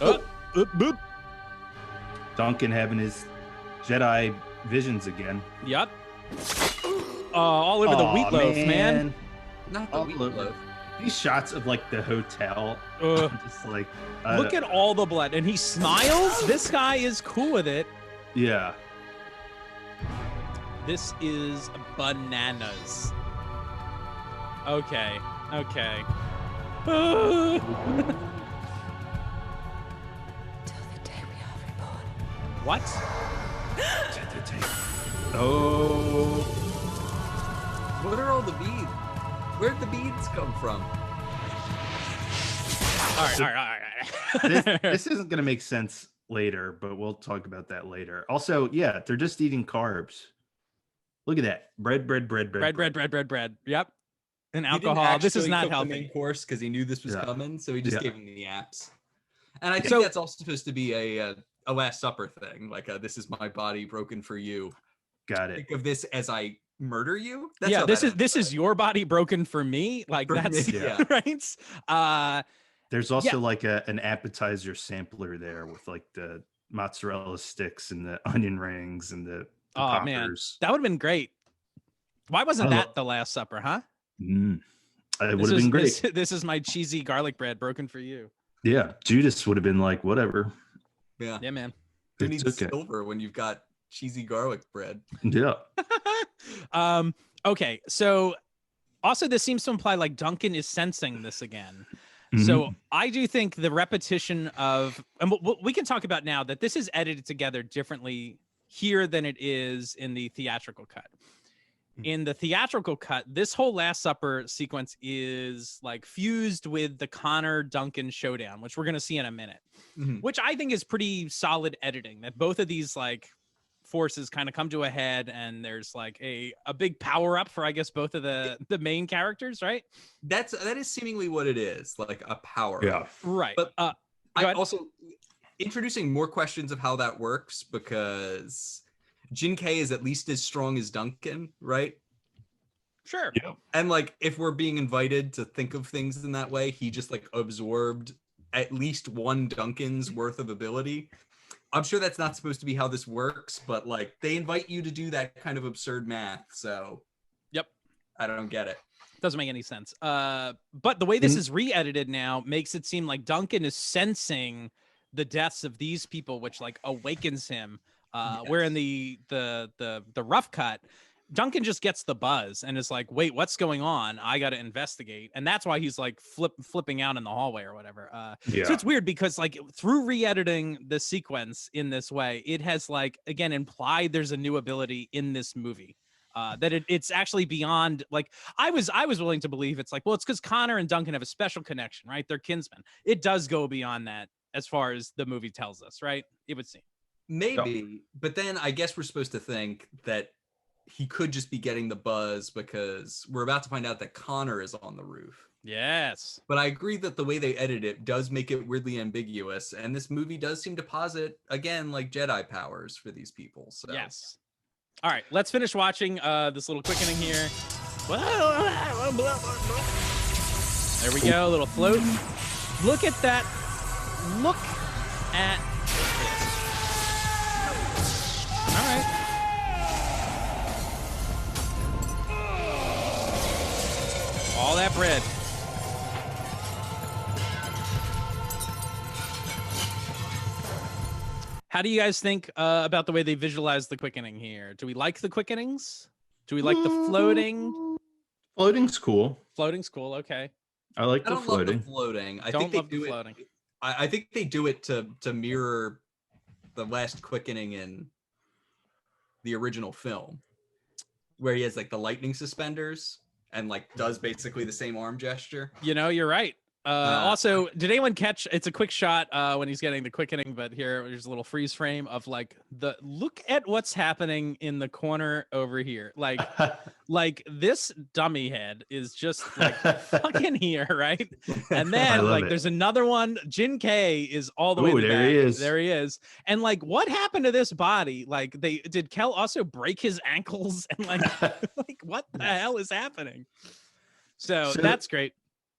Speaker 3: Boop.
Speaker 5: Duncan having his Jedi visions again.
Speaker 3: Yep. All over the
Speaker 5: Aw,
Speaker 3: wheatloaf, man.
Speaker 4: Not the
Speaker 5: All
Speaker 4: wheat
Speaker 5: over.
Speaker 4: loaf.
Speaker 5: These shots of like the hotel,
Speaker 3: Ugh.
Speaker 5: I'm just like,
Speaker 3: Look at all the blood, and he smiles. This guy is cool with it.
Speaker 5: yeah.
Speaker 3: This is bananas. Okay.
Speaker 7: Till the day we are reborn.
Speaker 3: What?
Speaker 5: Oh,
Speaker 4: What are all the beads? Where'd the beads come from?
Speaker 3: All right.
Speaker 5: This isn't going to make sense later, but we'll talk about that later. Also, yeah, they're just eating carbs. Look at that. Bread.
Speaker 3: Yep. And
Speaker 4: He didn't
Speaker 3: alcohol. This is
Speaker 4: actually
Speaker 3: not
Speaker 4: cook the
Speaker 3: healthy.
Speaker 4: main course because he knew this was
Speaker 5: Yeah.
Speaker 4: coming, so he just
Speaker 5: Yeah.
Speaker 4: gave him the apps. And I think that's also supposed to be a Last Supper thing, like this is my body broken for you.
Speaker 5: Got it.
Speaker 4: Think of this as I murder you.
Speaker 3: Yeah, this is your body broken for me. Like
Speaker 4: For
Speaker 3: that's
Speaker 4: me, yeah.
Speaker 3: right.
Speaker 5: There's also like an appetizer sampler there with like the mozzarella sticks and the onion rings and the
Speaker 3: Oh man,
Speaker 5: poppers.
Speaker 3: that would have been great. Why wasn't
Speaker 5: I
Speaker 3: that the Last Supper, huh?
Speaker 5: It would have been great.
Speaker 3: This is my cheesy garlic bread broken for you.
Speaker 5: Yeah, Judas would have been like, whatever.
Speaker 4: Yeah.
Speaker 3: Yeah, man.
Speaker 4: Who
Speaker 5: It's
Speaker 4: needs
Speaker 5: okay.
Speaker 4: silver when you've got cheesy garlic bread?
Speaker 5: Yeah.
Speaker 3: Okay, so also this seems to imply like Duncan is sensing this again. So I do think the repetition of, and we can talk about now that this is edited together differently here than it is in the theatrical cut. In the theatrical cut, this whole Last Supper sequence is like fused with the Connor Duncan showdown, which we're going to see in a minute, which I think is pretty solid editing, that both of these like forces kind of come to a head and there's like a big power up for, I guess, both of the main characters, right?
Speaker 4: That is seemingly what it is, like a power.
Speaker 5: Yeah.
Speaker 3: Right.
Speaker 4: But
Speaker 3: Go
Speaker 4: I
Speaker 3: ahead.
Speaker 4: also introducing more questions of how that works, because Jin K is at least as strong as Duncan, right?
Speaker 3: Sure.
Speaker 5: Yeah.
Speaker 4: And like, if we're being invited to think of things in that way, he just like absorbed at least one Duncan's worth of ability. I'm sure that's not supposed to be how this works, but like they invite you to do that kind of absurd math. So
Speaker 3: Yep.
Speaker 4: I don't get it.
Speaker 3: Doesn't make any sense. But the way this is re-edited now makes it seem like Duncan is sensing the deaths of these people, which like awakens him. Where in the rough cut, Duncan just gets the buzz and is like, wait, what's going on? I got to investigate. And that's why he's like flipping out in the hallway or whatever. So it's weird because like through re-editing the sequence in this way, it has like, again, implied there's a new ability in this movie. That it's actually beyond, like, I was willing to believe it's like, well, it's because Connor and Duncan have a special connection, right? They're kinsmen. It does go beyond that as far as the movie tells us, right? It would seem.
Speaker 4: Maybe, but then I guess we're supposed to think that he could just be getting the buzz because we're about to find out that Connor is on the roof.
Speaker 3: Yes.
Speaker 4: But I agree that the way they edit it does make it weirdly ambiguous, and this movie does seem to posit, again, like Jedi powers for these people. So
Speaker 3: Yes. All right, let's finish watching this little quickening here. There we go, a little float. Look at that. Look at this. All right. All that bread. How do you guys think about the way they visualize the quickening here? Do we like the quickenings? Do we like the floating?
Speaker 5: Floating's cool.
Speaker 3: Floating's cool. Okay.
Speaker 5: I like
Speaker 4: I
Speaker 5: the
Speaker 4: don't
Speaker 5: floating.
Speaker 4: love the floating. I
Speaker 3: Don't
Speaker 4: think they
Speaker 3: love the
Speaker 4: do
Speaker 3: floating.
Speaker 4: it. I think they do it to mirror the last quickening in the original film, where he has like the lightning suspenders and like does basically the same arm gesture.
Speaker 3: You know, you're right. Also, did anyone catch? It's a quick shot when he's getting the quickening, but here's a little freeze frame of like the look at what's happening in the corner over here. Like this dummy head is just like fucking here, right? And then like there's another one. Jin K is all the way.
Speaker 5: There he is.
Speaker 3: There he is. And like, what happened to this body? Like, did Kell also break his ankles? And like, like what the hell is happening? So that's great.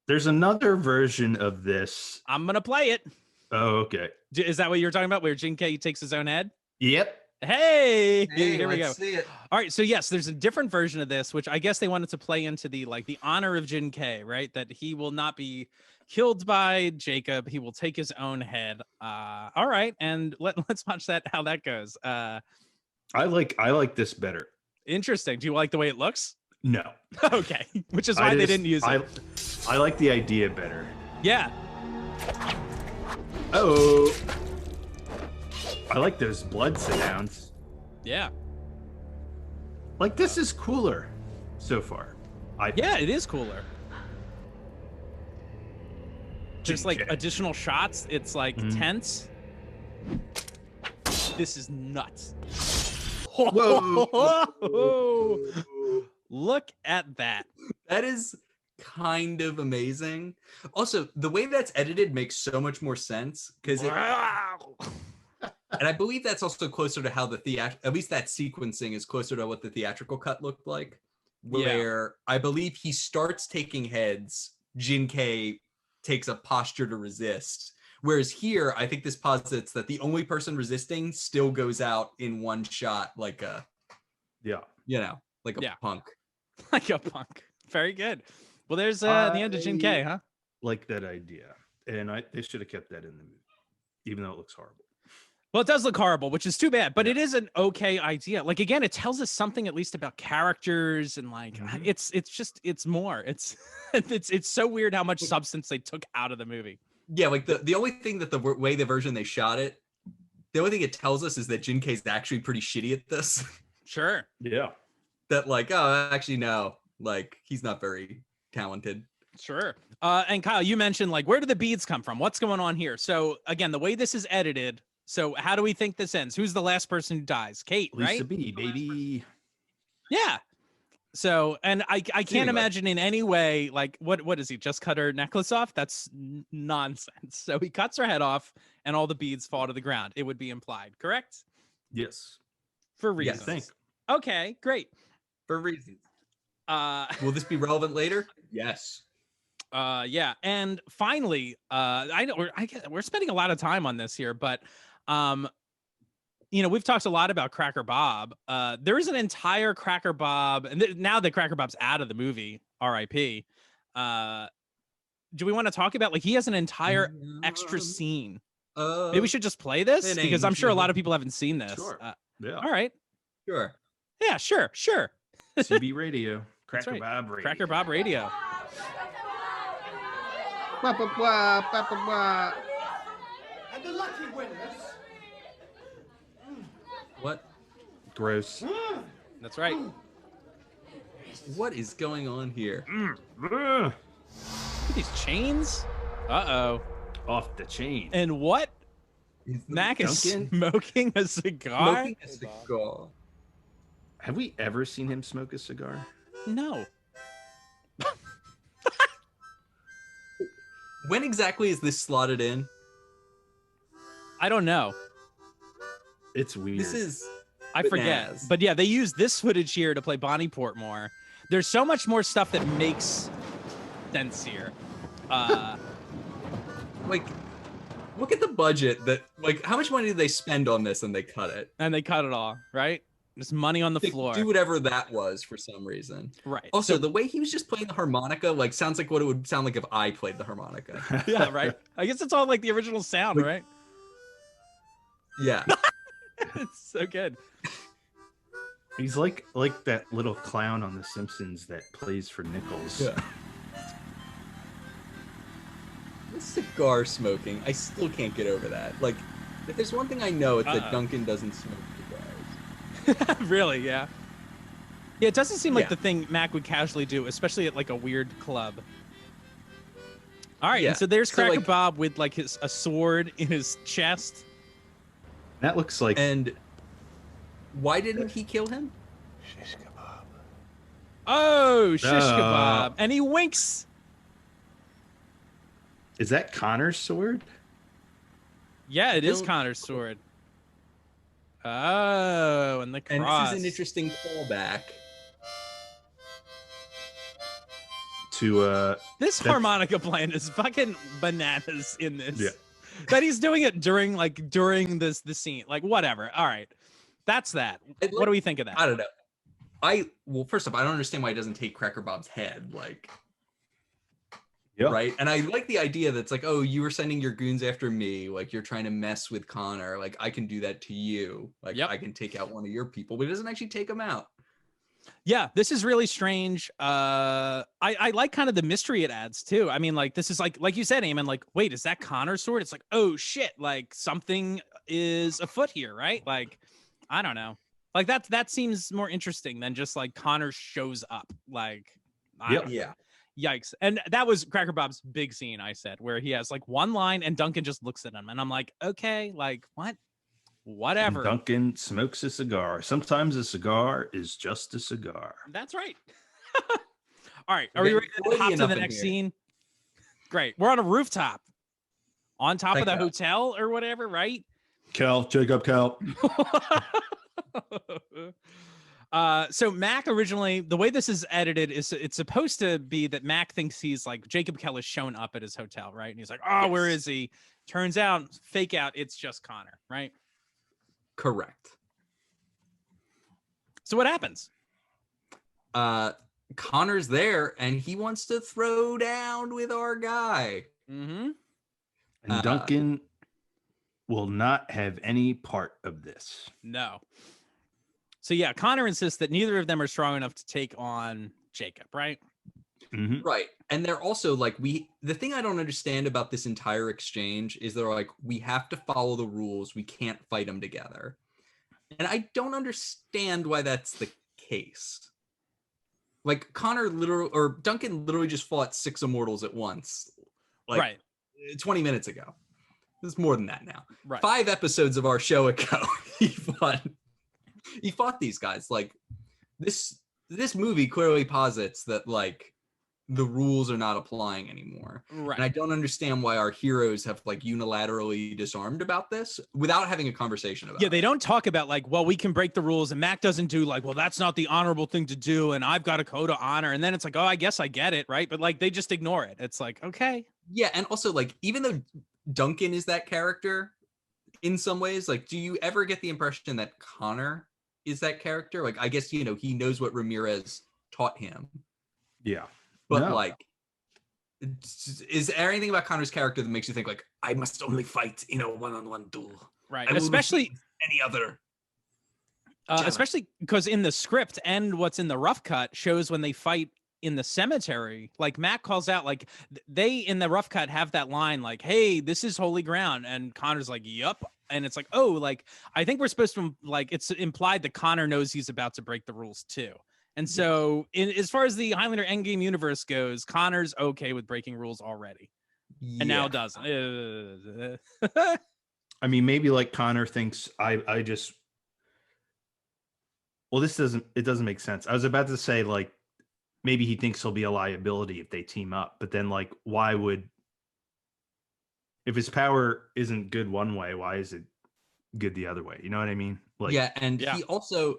Speaker 5: There's another version of this.
Speaker 3: I'm gonna play it.
Speaker 5: Oh, okay.
Speaker 3: Is that what you were talking about, where Jin K takes his own head?
Speaker 5: Yep.
Speaker 3: Hey, here we go.
Speaker 4: Let's see it.
Speaker 3: All right, so yes, there's a different version of this, which I guess they wanted to play into the honor of Jin K, right? That he will not be killed by Jacob. He will take his own head. All right, and let's watch that, how that goes.
Speaker 5: I like this better.
Speaker 3: Interesting. Do you like the way it looks?
Speaker 5: No.
Speaker 3: Okay, which is why they didn't use it.
Speaker 5: I like the idea better.
Speaker 3: Yeah.
Speaker 5: Oh. I like those blood sit-downs.
Speaker 3: Yeah.
Speaker 5: Like, this is cooler so far.
Speaker 3: Yeah, it is cooler. Just like
Speaker 5: JK.
Speaker 3: additional shots. It's like tense. This is nuts.
Speaker 5: Whoa.
Speaker 3: Look at that.
Speaker 4: That is kind of amazing. Also, the way that's edited makes so much more sense because and I believe that's also closer to how at least that sequencing is closer to what the theatrical cut looked like. Where I believe he starts taking heads, Jin-Kei takes a posture to resist. Whereas here, I think this posits that the only person resisting still goes out in one shot like a punk.
Speaker 3: Like a punk. Very good. Well, there's the end of Jin-Kei, huh?
Speaker 5: Like that idea. And they should have kept that in the movie, even though it looks horrible.
Speaker 3: Well, it does look horrible, which is too bad, but it is an okay idea. Like, again, it tells us something at least about characters and like, it's more, it's so weird how much substance they took out of the movie.
Speaker 4: Yeah. Like the only thing that the way the version they shot it, the only thing it tells us is that Jin-Kei's actually pretty shitty at this.
Speaker 3: Sure.
Speaker 5: Yeah.
Speaker 4: That like, oh, actually, no, like he's not very talented.
Speaker 3: Sure. And Kyle, you mentioned like, where do the beads come from? What's going on here? So again, the way this is edited, so how do we think this ends? Who's the last person who dies? Kate, right?
Speaker 5: Lisa B, baby.
Speaker 3: Yeah. So, and I can't imagine in any way, like, what is he? Just cut her necklace off? That's nonsense. So he cuts her head off and all the beads fall to the ground. It would be implied, correct?
Speaker 5: Yes.
Speaker 3: For reasons.
Speaker 5: I think.
Speaker 3: Okay, great.
Speaker 4: For reasons. Will this be relevant later? Yes.
Speaker 3: Yeah. And finally, I know we're spending a lot of time on this here, but we've talked a lot about Cracker Bob. There is an entire Cracker Bob, and now that Cracker Bob's out of the movie, R.I.P. Do we want to talk about he has an entire extra scene? Maybe we should just play this because I'm sure a lot of people haven't seen this.
Speaker 5: Sure. Yeah.
Speaker 3: All right.
Speaker 4: Sure.
Speaker 3: Yeah. Sure.
Speaker 5: CB Radio. Cracker
Speaker 3: right.
Speaker 5: Bob Radio.
Speaker 3: Cracker Bob Radio.
Speaker 8: And the lucky winners.
Speaker 4: What?
Speaker 5: Gross.
Speaker 3: That's right.
Speaker 4: What is going on here?
Speaker 3: Look at these chains. Uh-oh.
Speaker 5: Off the chain.
Speaker 3: And what? Mac is smoking a cigar?
Speaker 4: Smoking a cigar.
Speaker 5: Have we ever seen him smoke a cigar?
Speaker 3: No.
Speaker 4: When exactly is this slotted in?
Speaker 3: I don't know.
Speaker 5: It's weird.
Speaker 3: I forget. But yeah, they use this footage here to play Bonnie Portmore. There's so much more stuff that makes sense here.
Speaker 4: Like, look at the budget that, like, how much money did they spend on this and they cut it?
Speaker 3: And they cut it all, right? Just money on the floor.
Speaker 4: Do whatever that was for some reason.
Speaker 3: Right.
Speaker 4: Also, the way he was just playing the harmonica, like, sounds like what it would sound like if I played the harmonica.
Speaker 3: Yeah, right. I guess it's all like the original sound, right?
Speaker 4: Yeah.
Speaker 3: It's so good.
Speaker 5: He's like that little clown on The Simpsons that plays for nickels.
Speaker 4: Yeah. This cigar smoking, I still can't get over that. Like, if there's one thing I know, it's that Duncan doesn't smoke cigars.
Speaker 3: Really, yeah. Yeah, it doesn't seem like the thing Mac would casually do, especially at like a weird club. All right, and so there's Cracker Bob with like a sword in his chest.
Speaker 5: That looks like.
Speaker 4: And why didn't he kill him?
Speaker 6: Shish kebab.
Speaker 3: Oh, shish kebab, and he winks.
Speaker 5: Is that Connor's sword?
Speaker 3: Yeah, it is Connor's sword. Oh, and the cross.
Speaker 4: And this is an interesting callback
Speaker 5: to
Speaker 3: this harmonica playing is fucking bananas in this.
Speaker 5: Yeah.
Speaker 3: That he's doing it during the scene. Like, whatever. All right. That's that. What do we think of that?
Speaker 4: I don't know. Well, first off, I don't understand why he doesn't take Cracker Bob's head, like, right? And I like the idea that's like, oh, you were sending your goons after me, like you're trying to mess with Connor, like I can do that to you, like I can take out one of your people, but he doesn't actually take him out.
Speaker 3: Yeah, this is really strange. I like kind of the mystery it adds too. I mean, like, this is like you said, Eamon, like, wait, is that Connor's sword? It's like, oh shit, like something is afoot here, right? Like, I don't know. Like that seems more interesting than just like Connor shows up. Like,
Speaker 5: Yep.
Speaker 4: Yeah.
Speaker 3: Yikes. And that was Cracker Bob's big scene, I said, where he has like one line and Duncan just looks at him. And I'm like, okay, like what? Whatever.
Speaker 5: And Duncan smokes a cigar. Sometimes a cigar is just a cigar.
Speaker 3: That's right. All right. Are we ready to hop to the next scene? Great. We're on a rooftop on top of the hotel or whatever, right?
Speaker 5: Kell, Jacob, Kell.
Speaker 3: So Mac originally, the way this is edited is it's supposed to be that Mac thinks he's like Jacob Kell has shown up at his hotel, right? And he's like, oh, where is he? Turns out, fake out, it's just Connor, right?
Speaker 4: Correct.
Speaker 3: So what happens?
Speaker 4: Connor's there and he wants to throw down with our guy.
Speaker 3: Mm-hmm.
Speaker 5: And Duncan will not have any part of this.
Speaker 3: No. So yeah, Connor insists that neither of them are strong enough to take on Jacob, right?
Speaker 5: Mm-hmm.
Speaker 4: Right. And they're also like, the thing I don't understand about this entire exchange is they're like, we have to follow the rules. We can't fight them together. And I don't understand why that's the case. Like Duncan literally just fought 6 immortals at once. Like
Speaker 3: right.
Speaker 4: 20 minutes ago. It's more than that now.
Speaker 3: Right.
Speaker 4: 5 episodes of our show ago, he fought these guys. Like this movie clearly posits that like the rules are not applying anymore.
Speaker 3: Right.
Speaker 4: And I don't understand why our heroes have like unilaterally disarmed about this without having a conversation about it.
Speaker 3: Yeah, they don't talk about like, well, we can break the rules, and Mac doesn't do like, well, that's not the honorable thing to do, and I've got a code of honor. And then it's like, oh, I guess I get it, right? But like they just ignore it. It's like, okay.
Speaker 4: Yeah, and also like even though Duncan is that character in some ways, like do you ever get the impression that Connor is that character? Like I guess he knows what Ramirez taught him.
Speaker 5: Yeah.
Speaker 4: But like, is there anything about Connor's character that makes you think like, I must only fight in a one-on-one duel?
Speaker 3: Right. Especially
Speaker 4: any other.
Speaker 3: Especially because in the script and what's in the rough cut shows when they fight in the cemetery, like Mac calls out, like they in the rough cut have that line like, hey, this is holy ground. And Connor's like, yup. And it's like, oh, like, I think we're supposed to like, it's implied that Connor knows he's about to break the rules too. And so as far as the Highlander Endgame universe goes, Connor's okay with breaking rules already. Yeah. And now doesn't.
Speaker 5: I mean, maybe like Connor thinks it doesn't make sense. I was about to say like, maybe he thinks he'll be a liability if they team up, but then like, if his power isn't good one way, why is it good the other way? You know what I mean? Like,
Speaker 4: he also,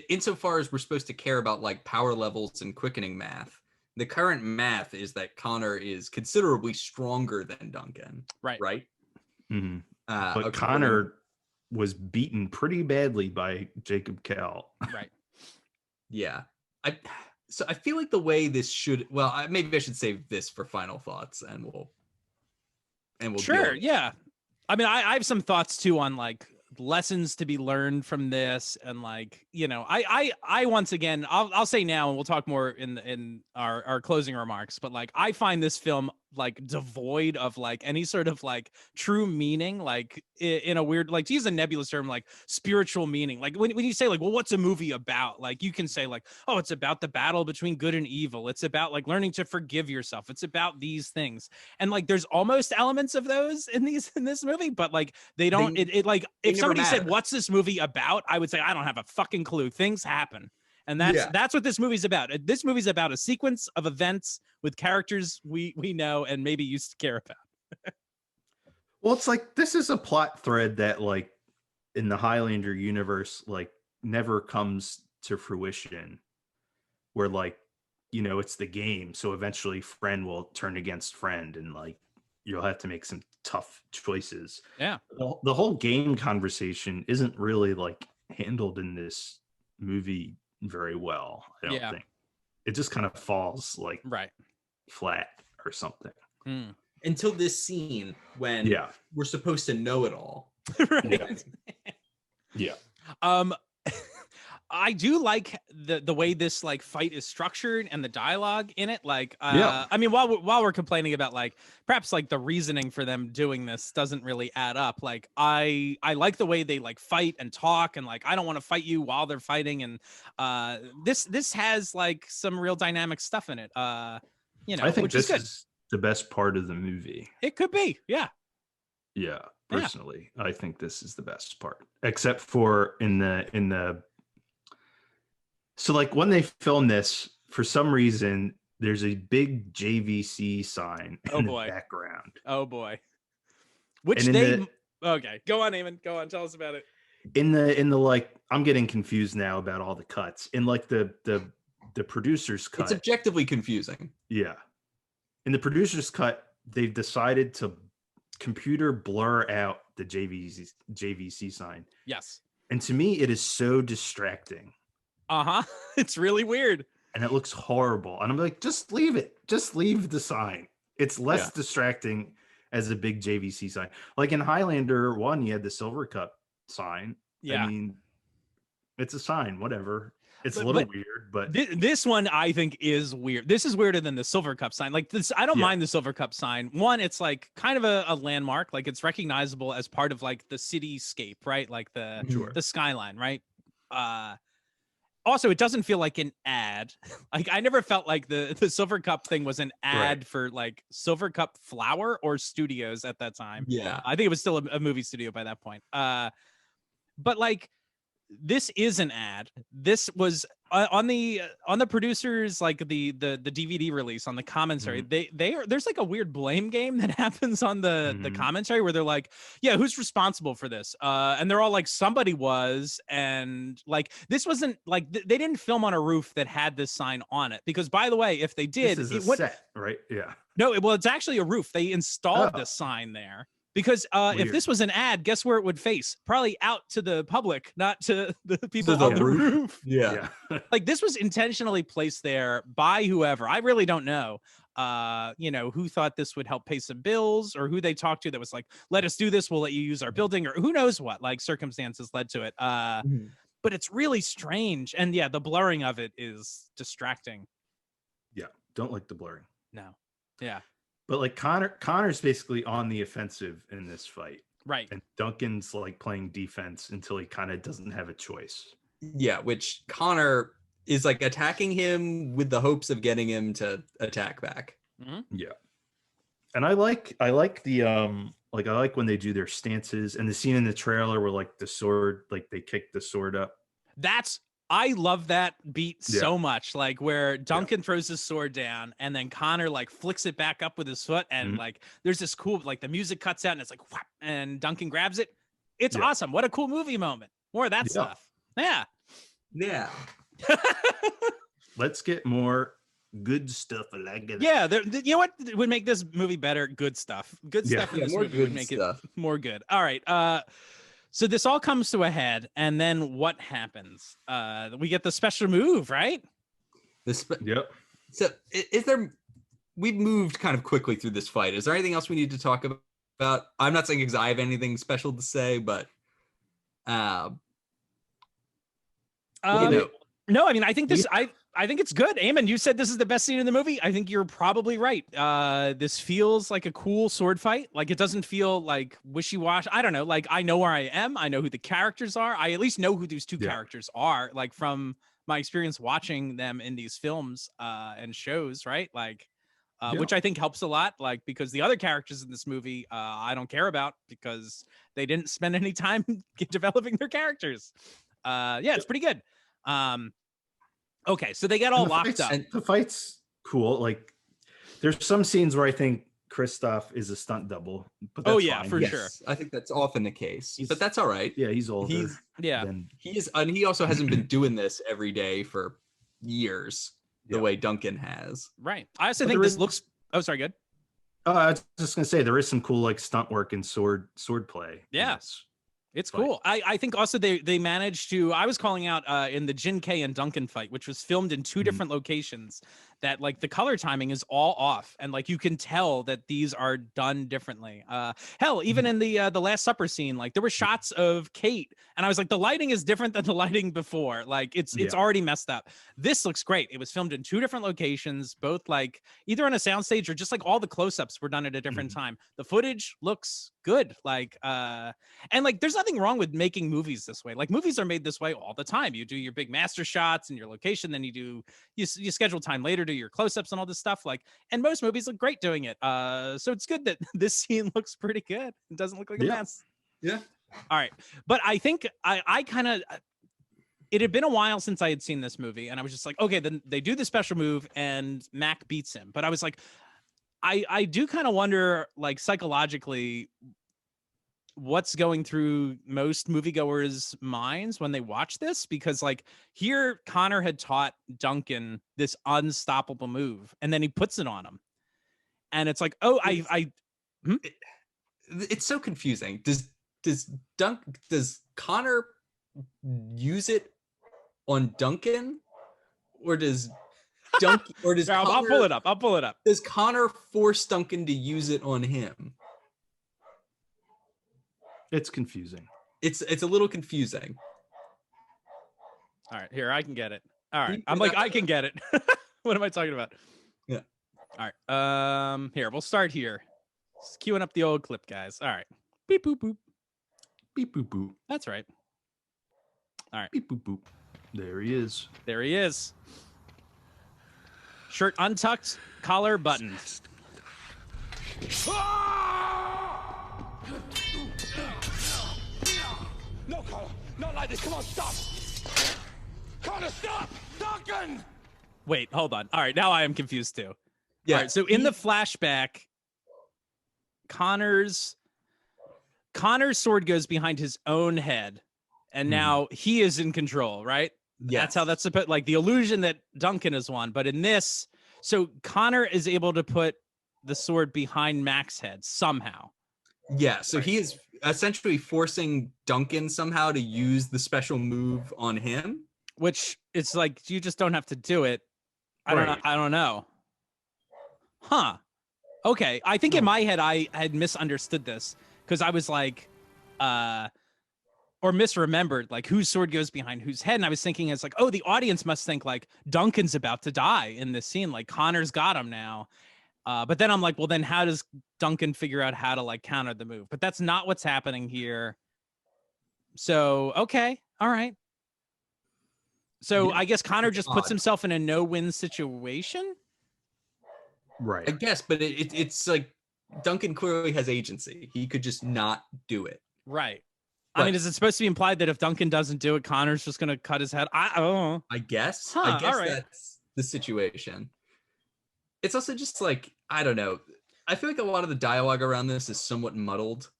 Speaker 4: insofar as we're supposed to care about like power levels and quickening math, the current math is that Connor is considerably stronger than Duncan. Right.
Speaker 5: Mm-hmm. But Connor was beaten pretty badly by Jacob Kell.
Speaker 3: Right.
Speaker 4: Yeah. So I feel like the way this should, maybe I should save this for final thoughts and we'll
Speaker 3: sure. Yeah. I mean, I have some thoughts too on like lessons to be learned from this, and like, you know, I once again, I'll say now, and we'll talk more in our closing remarks, but like I find this film like devoid of like any sort of like true meaning, like in a weird, like to use a nebulous term, like spiritual meaning. Like when you say like, well, what's a movie about? Like you can say like, oh, it's about the battle between good and evil. It's about like learning to forgive yourself. It's about these things. And like there's almost elements of those in this movie, but like they don't, like if somebody said, what's this movie about? I would say, I don't have a fucking clue. Things happen. And that's what this movie's about. This movie's about a sequence of events with characters we know and maybe used to care about.
Speaker 5: Well, it's like this is a plot thread that like in the Highlander universe like never comes to fruition, where like, you know, it's the game, so eventually friend will turn against friend and like you'll have to make some tough choices.
Speaker 3: Yeah.
Speaker 5: The whole game conversation isn't really like handled in this movie very well, I don't think. It just kind of falls like flat or something.
Speaker 4: Until this scene when we're supposed to know it all.
Speaker 3: Right.
Speaker 5: Yeah.
Speaker 3: I do like the way this like fight is structured and the dialogue in it. Like,
Speaker 5: Yeah.
Speaker 3: I mean, while we're complaining about like perhaps like the reasoning for them doing this doesn't really add up. Like, I like the way they like fight and talk and like I don't want to fight you while they're fighting, and this has like some real dynamic stuff in it. You know,
Speaker 5: I think
Speaker 3: which is
Speaker 5: this
Speaker 3: good.
Speaker 5: is the best part of the movie.
Speaker 3: It could be, yeah.
Speaker 5: Yeah, personally, I think this is the best part, except for in the. So like when they film this, for some reason, there's a big JVC sign in the background.
Speaker 3: Oh boy. Which
Speaker 5: And
Speaker 3: they okay. Go on, Eamon. Go on. Tell us about it.
Speaker 5: In the like, I'm getting confused now about all the cuts. In like the producer's cut.
Speaker 4: It's objectively confusing.
Speaker 5: Yeah. In the producer's cut, they've decided to computer blur out the JVC sign.
Speaker 3: Yes.
Speaker 5: And to me, it is so distracting.
Speaker 3: Uh-huh. It's really weird.
Speaker 5: And it looks horrible. And I'm like, just leave it. Just leave the sign. It's less distracting as a big JVC sign. Like in Highlander 1, you had the Silver Cup sign.
Speaker 3: Yeah.
Speaker 5: I mean, it's a sign, whatever. It's a little weird, but
Speaker 3: this one I think is weird. This is weirder than the Silver Cup sign. Like this, I don't mind the Silver Cup sign. One, it's like kind of a landmark. Like it's recognizable as part of like the cityscape, right? Like the skyline, right? Also, it doesn't feel like an ad. Like I never felt like the Silver Cup thing was an ad for like Silver Cup Flour or Studios at that time.
Speaker 4: Yeah,
Speaker 3: I think it was still a movie studio by that point. But like this is an ad. This was on the producers, like the DVD release, on the commentary. There's like a weird blame game that happens on the commentary where they're like, yeah, who's responsible for this? And they're all like, somebody was. And like this wasn't like they didn't film on a roof that had this sign on it, because by the way, if they did,
Speaker 5: this is a set, right? Yeah.
Speaker 3: No, well, it's actually a roof. They installed the sign there. Because if this was an ad, guess where it would face? Probably out to the public, not to the people on the roof.
Speaker 4: Yeah.
Speaker 3: Like this was intentionally placed there by whoever. I really don't know. You know, who thought this would help pay some bills, or who they talked to that was like, let us do this, we'll let you use our building, or who knows what, like circumstances led to it. But it's really strange. And yeah, the blurring of it is distracting.
Speaker 5: Yeah. Don't like the blurring.
Speaker 3: No. Yeah.
Speaker 5: But like Connor's basically on the offensive in this fight.
Speaker 3: Right.
Speaker 5: And Duncan's like playing defense until he kind of doesn't have a choice.
Speaker 4: Yeah, which Connor is like attacking him with the hopes of getting him to attack back.
Speaker 5: Yeah. And I like the like I like when they do their stances, and the scene in the trailer where like the sword, like they kick the sword up.
Speaker 3: I love that beat so much, like where Duncan throws his sword down and then Connor like flicks it back up with his foot, and like there's this cool, like the music cuts out and it's like whap, and Duncan grabs it. It's awesome. What a cool movie moment. More of that stuff. Yeah.
Speaker 5: Let's get more good stuff.
Speaker 3: Yeah, you know what would make this movie better? Good stuff. Good stuff in this movie would make it more good. All right. So this all comes to a head, and then what happens? We get the special move, right?
Speaker 5: Yep.
Speaker 4: So is there? We've moved kind of quickly through this fight. Is there anything else we need to talk about? I'm not saying because I have anything special to say, but
Speaker 3: no, I mean, I think this. I think it's good. Eamon, you said this is the best scene in the movie. I think you're probably right. This feels like a cool sword fight. Like it doesn't feel like wishy-washy. I don't know. Like I know where I am. I know who the characters are. I at least know who these two characters are. Like from my experience watching them in these films and shows, right? Like, which I think helps a lot. Like because the other characters in this movie, I don't care about because they didn't spend any time developing their characters. It's pretty good. Okay, so they get all locked up.
Speaker 5: And the fight's cool. Like, there's some scenes where I think Christoph is a stunt double. But that's fine.
Speaker 3: For sure.
Speaker 4: I think that's often the case, but that's all right.
Speaker 5: Yeah, he's older.
Speaker 4: He is, and he also hasn't been doing this every day for years the way Duncan has.
Speaker 3: Right. I also think this looks. Oh, sorry. Good.
Speaker 5: I was just gonna say there is some cool like stunt work and sword play.
Speaker 3: Yes. It's cool. I think also they managed to, I was calling out in the Jin K and Duncan fight, which was filmed in two different locations. that like the color timing is all off, and like you can tell that these are done differently. Hell, even in the Last Supper scene, like there were shots of Kate, and I was like, the lighting is different than the lighting before. Like it's already messed up. This looks great. It was filmed in 2 different locations, both like either on a soundstage or just like all the close-ups were done at a different time. The footage looks good. Like and like there's nothing wrong with making movies this way. Like movies are made this way all the time. You do your big master shots in your location, then you schedule time later to your close-ups and all this stuff. Like, and most movies look great doing it. So it's good that this scene looks pretty good. It doesn't look like a mess.
Speaker 4: Yeah.
Speaker 3: All right. But I think I kind of, it had been a while since I had seen this movie, and I was just like, okay, then they do the special move and Mac beats him. But I was like, I do kind of wonder, like psychologically, what's going through most moviegoers' minds when they watch this, because like here Connor had taught Duncan this unstoppable move, and then he puts it on him, and it's like, oh,
Speaker 4: it's so confusing. Does Connor use it on Duncan, or does Duncan, or does
Speaker 3: Connor, I'll pull it up.
Speaker 4: Does Connor force Duncan to use it on him?
Speaker 5: It's confusing.
Speaker 4: It's a little confusing.
Speaker 3: All right, here, I can get it. All right, I'm like, I can get it. What am I talking about?
Speaker 4: Yeah.
Speaker 3: All right. Here, we'll start here. Just queuing up the old clip, guys. All right. Beep boop boop.
Speaker 5: Beep boop boop.
Speaker 3: That's right. All right.
Speaker 5: Beep boop boop. There he is.
Speaker 3: There he is. Shirt untucked, collar buttoned.
Speaker 1: No, Connor, not like this. Come on, stop. Connor, stop. Duncan.
Speaker 3: Wait, hold on. All right, now I am confused too.
Speaker 4: Yeah.
Speaker 3: All right, so in the flashback, Connor's sword goes behind his own head, and now he is in control, right?
Speaker 4: Yes.
Speaker 3: That's how that's supposed, like the illusion that Duncan is one. But in this, so Connor is able to put the sword behind Mac's head somehow.
Speaker 4: Yeah, so he is essentially forcing Duncan somehow to use the special move on him.
Speaker 3: Which it's like, you just don't have to do it. I don't know. Huh. Okay. I think in my head I had misunderstood this, because I was like, or misremembered, like whose sword goes behind whose head. And I was thinking, it's like, oh, the audience must think like Duncan's about to die in this scene. Like Connor's got him now. But then I'm like, well, then how does Duncan figure out how to like counter the move? But that's not what's happening here. So, okay. All right. So I guess Connor just puts himself in a no-win situation.
Speaker 5: Right.
Speaker 4: I guess, but it's like Duncan clearly has agency. He could just not do it.
Speaker 3: Right. I mean, is it supposed to be implied that if Duncan doesn't do it, Connor's just going to cut his head? I don't know.
Speaker 4: I guess.
Speaker 3: Huh,
Speaker 4: I guess
Speaker 3: all right.
Speaker 4: that's the situation. It's also just like, I don't know. I feel like a lot of the dialogue around this is somewhat muddled.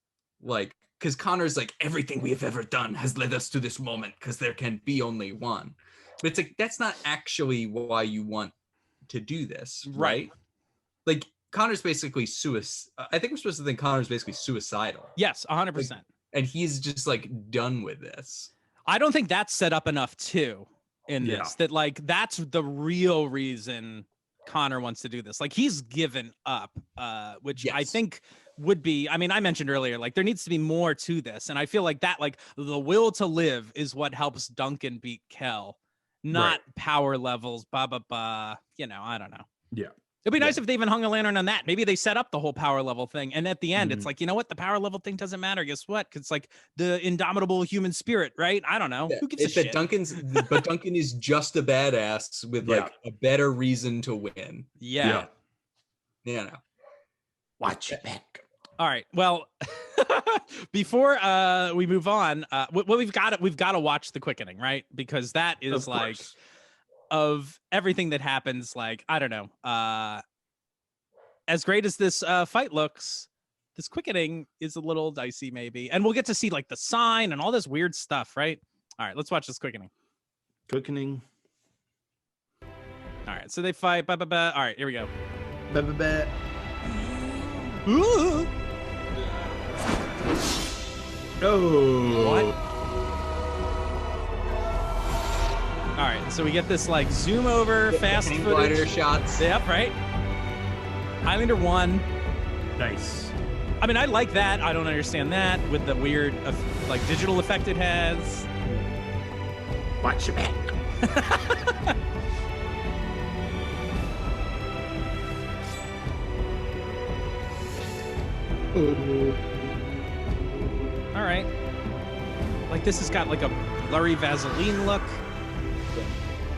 Speaker 4: Like, because Connor's like, everything we have ever done has led us to this moment because there can be only one. But it's like, that's not actually why you want to do this, right? Like, Connor's basically I think we're supposed to think Connor's basically suicidal.
Speaker 3: Yes, 100%.
Speaker 4: Like, and he's just like done with this.
Speaker 3: I don't think that's set up enough too in this, that like that's the real reason Connor wants to do this. Like he's given up, which I think would be, I mean, I mentioned earlier, like there needs to be more to this. And I feel like that, like the will to live is what helps Duncan beat Kell, not power levels, you know, I don't know.
Speaker 5: Yeah.
Speaker 3: It'd be nice if they even hung a lantern on that. Maybe they set up the whole power level thing. And at the end, it's like, you know what? The power level thing doesn't matter. Guess what? Because it's like the indomitable human spirit, right? I don't know.
Speaker 4: Yeah.
Speaker 3: Who gives a shit?
Speaker 4: But Duncan is just a badass with like a better reason to win.
Speaker 3: Yeah.
Speaker 4: You know.
Speaker 5: Watch it back.
Speaker 3: All right. Well, before we move on, we've got to watch The Quickening, right? Because that is like, of everything that happens, like, I don't know, as great as this fight looks, this Quickening is a little dicey maybe. And we'll get to see like the sign and all this weird stuff, right? All right, let's watch this Quickening.
Speaker 5: Quickening.
Speaker 3: All right, so they fight. All right, here we go. Ooh.
Speaker 5: Oh.
Speaker 3: What? All right, so we get this like zoom over fast
Speaker 4: Hang
Speaker 3: footage
Speaker 4: glider shots.
Speaker 3: Yep, right. Highlander 1.
Speaker 5: Nice.
Speaker 3: I mean, I like that. I don't understand that with the weird like digital effect it has.
Speaker 5: Watch your back.
Speaker 3: All right. Like this has got like a blurry Vaseline look.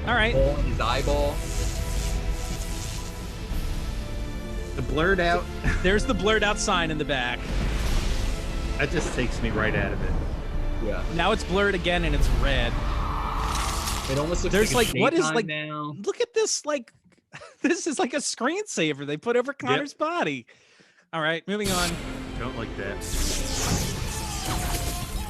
Speaker 3: All right.
Speaker 4: Hole in his eyeball.
Speaker 5: The blurred out.
Speaker 3: There's the blurred out sign in the back.
Speaker 5: That just takes me right out of it.
Speaker 4: Yeah.
Speaker 3: Now it's blurred again and it's red.
Speaker 4: It almost looks
Speaker 3: There's
Speaker 4: like,
Speaker 3: like what is like
Speaker 4: now.
Speaker 3: look at this like this is like a screensaver they put over Connor's body. All right, moving on.
Speaker 5: Don't like that.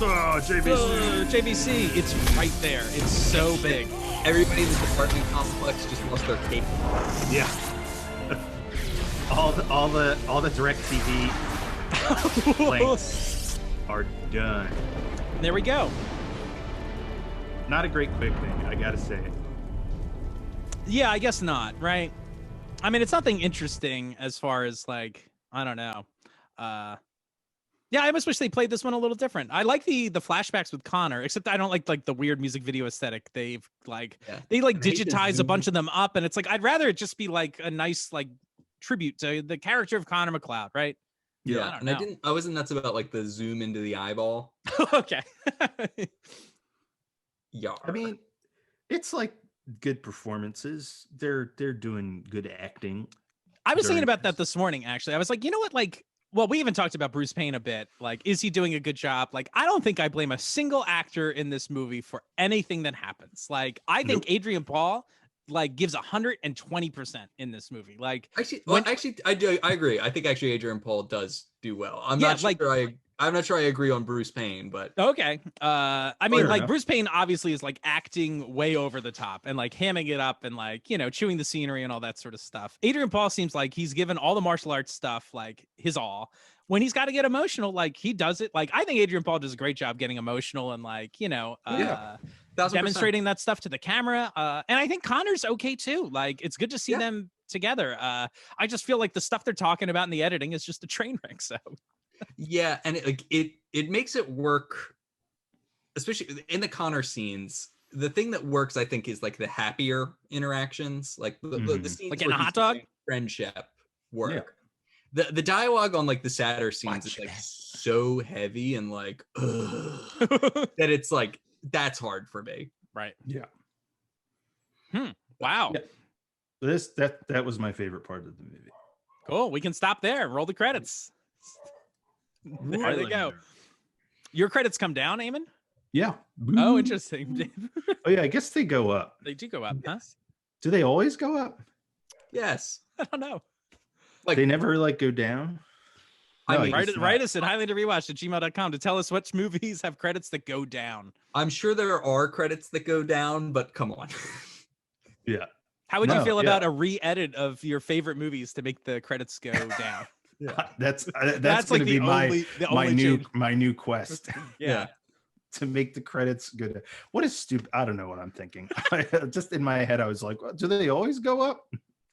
Speaker 5: Oh, JVC.
Speaker 3: JVC, it's right there. It's so big.
Speaker 4: Everybody in the apartment complex just lost their cape.
Speaker 5: Yeah. all the direct TV links are done.
Speaker 3: There we go.
Speaker 5: Not a great quick thing, I gotta say.
Speaker 3: Yeah, I guess not, right? I mean, it's nothing interesting as far as like, I don't know. Yeah, I almost wish they played this one a little different. I like the flashbacks with Connor, except I don't like the weird music video aesthetic. They've like they like digitize a bunch of them up, and it's like I'd rather it just be like a nice like tribute to the character of Connor McCloud, right?
Speaker 4: Yeah, I wasn't nuts about like the zoom into the eyeball.
Speaker 3: Okay.
Speaker 4: Yeah.
Speaker 5: I mean, it's like good performances. They're doing good acting.
Speaker 3: I was thinking about that this morning, actually. I was like, you know what? Like, well, we even talked about Bruce Payne a bit. Like, is he doing a good job? Like, I don't think I blame a single actor in this movie for anything that happens. Like, I think Adrian Paul like gives 120% in this movie. Like,
Speaker 4: I agree. I think actually Adrian Paul does do well. I'm not sure I agree on Bruce Payne, but
Speaker 3: okay. I mean, like
Speaker 5: enough.
Speaker 3: Bruce Payne obviously is like acting way over the top and like hamming it up and like, you know, chewing the scenery and all that sort of stuff. Adrian Paul seems like he's given all the martial arts stuff like his all. When he's got to get emotional, like he does it. Like I think Adrian Paul does a great job getting emotional and like, you know, demonstrating that stuff to the camera. And I think Connor's okay too. Like it's good to see them together. I just feel like the stuff they're talking about in the editing is just a train wreck. So
Speaker 4: yeah, and it makes it work, especially in the Connor scenes. The thing that works, I think, is like the happier interactions, like the scenes
Speaker 3: like getting a hot dog,
Speaker 4: friendship work. Yeah. The dialogue on like the sadder scenes is like so heavy and like that it's like that's hard for me.
Speaker 3: Right.
Speaker 5: Yeah.
Speaker 3: Wow.
Speaker 5: Yeah. That was my favorite part of the movie.
Speaker 3: Cool. We can stop there. Roll the credits. There they go. Your credits come down, Eamon?
Speaker 5: Yeah.
Speaker 3: Oh, interesting.
Speaker 5: Oh yeah, I guess they go up.
Speaker 3: They do go up, huh?
Speaker 5: Do they always go up?
Speaker 4: Yes.
Speaker 3: I don't know.
Speaker 5: Like they never like go down?
Speaker 4: I mean,
Speaker 3: write us at highlanderrewatch@gmail.com to tell us which movies have credits that go down.
Speaker 4: I'm sure there are credits that go down, but come on.
Speaker 5: Yeah.
Speaker 3: How would you feel about a re-edit of your favorite movies to make the credits go down?
Speaker 5: Yeah. That's
Speaker 3: like
Speaker 5: going to be my new quest.
Speaker 3: Yeah.
Speaker 5: To make the credits good. What is stupid? I don't know what I'm thinking. Just in my head, I was like, do they always go up?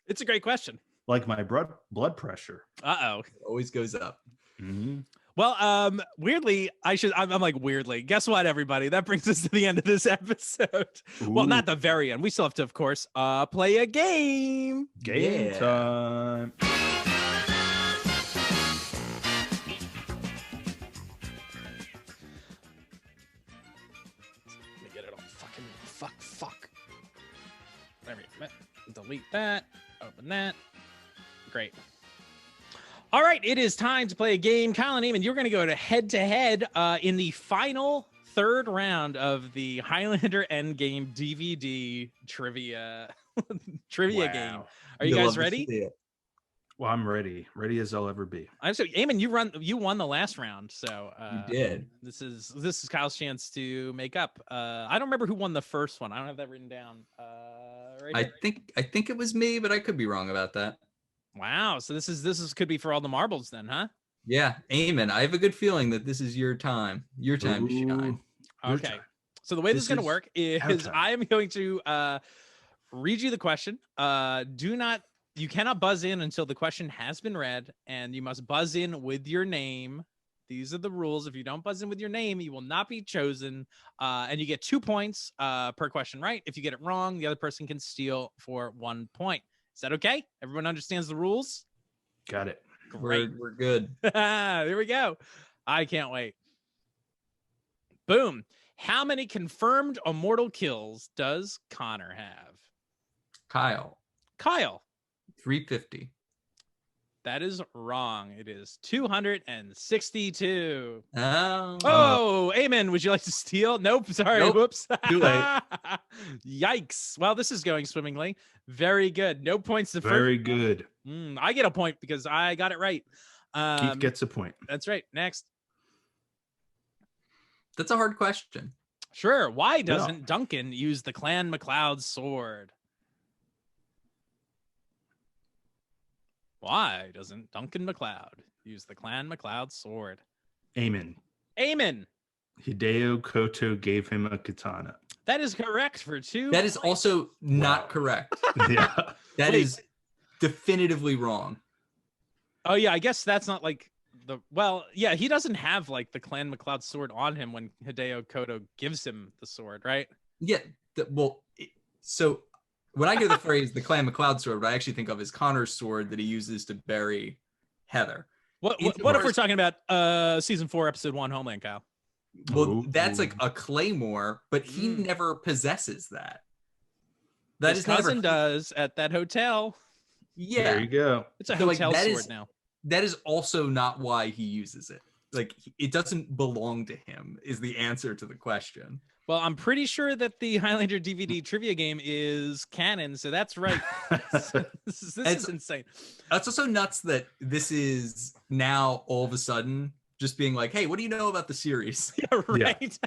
Speaker 3: It's a great question.
Speaker 5: Like my blood pressure.
Speaker 3: Uh-oh.
Speaker 4: It always goes up.
Speaker 5: Mm-hmm.
Speaker 3: Well, weirdly, I'm like weirdly. Guess what, everybody? That brings us to the end of this episode. Ooh. Well, not the very end. We still have to, of course, play a game.
Speaker 5: Game time.
Speaker 3: Let me get it all fucking fuck. There we go. Delete that. Open that. Great. All right, it is time to play a game. Kyle and Eamon, you're going to go to head-to-head in the final third round of the Highlander Endgame DVD trivia game. Are you guys ready?
Speaker 5: Well, I'm ready. Ready as I'll ever be.
Speaker 3: I'm so Eamon, you won the last round, so
Speaker 4: you did.
Speaker 3: This is Kyle's chance to make up. I don't remember who won the first one. I don't have that written down.
Speaker 4: I think it was me, but I could be wrong about that.
Speaker 3: Wow, so this is could be for all the marbles then, huh?
Speaker 4: Yeah, Eamon, I have a good feeling that this is your time. Your time to shine.
Speaker 3: Okay. So the way this
Speaker 5: This
Speaker 3: is going to
Speaker 5: is
Speaker 3: work is
Speaker 5: outro.
Speaker 3: I am going to read you the question. You cannot buzz in until the question has been read, and you must buzz in with your name. These are the rules. If you don't buzz in with your name, you will not be chosen. And you get 2 points per question, right? If you get it wrong, the other person can steal for 1 point. Is that okay? Everyone understands the rules?
Speaker 5: Got it.
Speaker 3: Great.
Speaker 4: We're good.
Speaker 3: There we go. I can't wait. Boom. How many confirmed immortal kills does Connor have?
Speaker 4: Kyle,
Speaker 3: Kyle.
Speaker 4: 350.
Speaker 3: That is wrong. It is 262.
Speaker 4: Oh,
Speaker 3: Amen. Would you like to steal? Nope. Sorry.
Speaker 4: Nope.
Speaker 3: Whoops.
Speaker 4: Too late.
Speaker 3: Yikes. Well, this is going swimmingly. Very good. No points to
Speaker 5: Very good.
Speaker 3: I get a point because I got it right.
Speaker 5: Keith gets a point.
Speaker 3: That's right. Next.
Speaker 4: That's a hard question.
Speaker 3: Sure. Why doesn't Duncan use the Clan MacLeod sword? Why doesn't Duncan MacLeod use the Clan MacLeod sword?
Speaker 5: Amen.
Speaker 3: Amen.
Speaker 5: Hideo Koto gave him a katana.
Speaker 3: That is correct for 2
Speaker 4: That is
Speaker 3: points.
Speaker 4: also not correct.
Speaker 5: Yeah.
Speaker 4: That
Speaker 3: Wait.
Speaker 4: is definitively wrong.
Speaker 3: Oh yeah, I guess that's not like yeah, he doesn't have like the Clan MacLeod sword on him when Hideo Koto gives him the sword, right?
Speaker 4: Yeah. So when I hear the phrase the Clan MacLeod sword, what I actually think of is Connor's sword that he uses to bury Heather.
Speaker 3: What if we're talking about season 4, episode 1, Homeland, Kyle?
Speaker 4: Well, that's like a claymore, but he never possesses that. That
Speaker 3: His
Speaker 4: is never
Speaker 3: cousin does at that hotel.
Speaker 4: Yeah.
Speaker 5: There you go.
Speaker 3: It's a
Speaker 4: So,
Speaker 3: hotel
Speaker 4: that
Speaker 3: sword
Speaker 4: is-
Speaker 3: now.
Speaker 4: That is also not why he uses it. Like, it doesn't belong to him, is the answer to the question.
Speaker 3: Well, I'm pretty sure that the Highlander DVD trivia game is canon, so that's right. this is insane.
Speaker 4: It's also nuts that this is now all of a sudden just being like, hey, what do you know about the series?
Speaker 3: Yeah, right.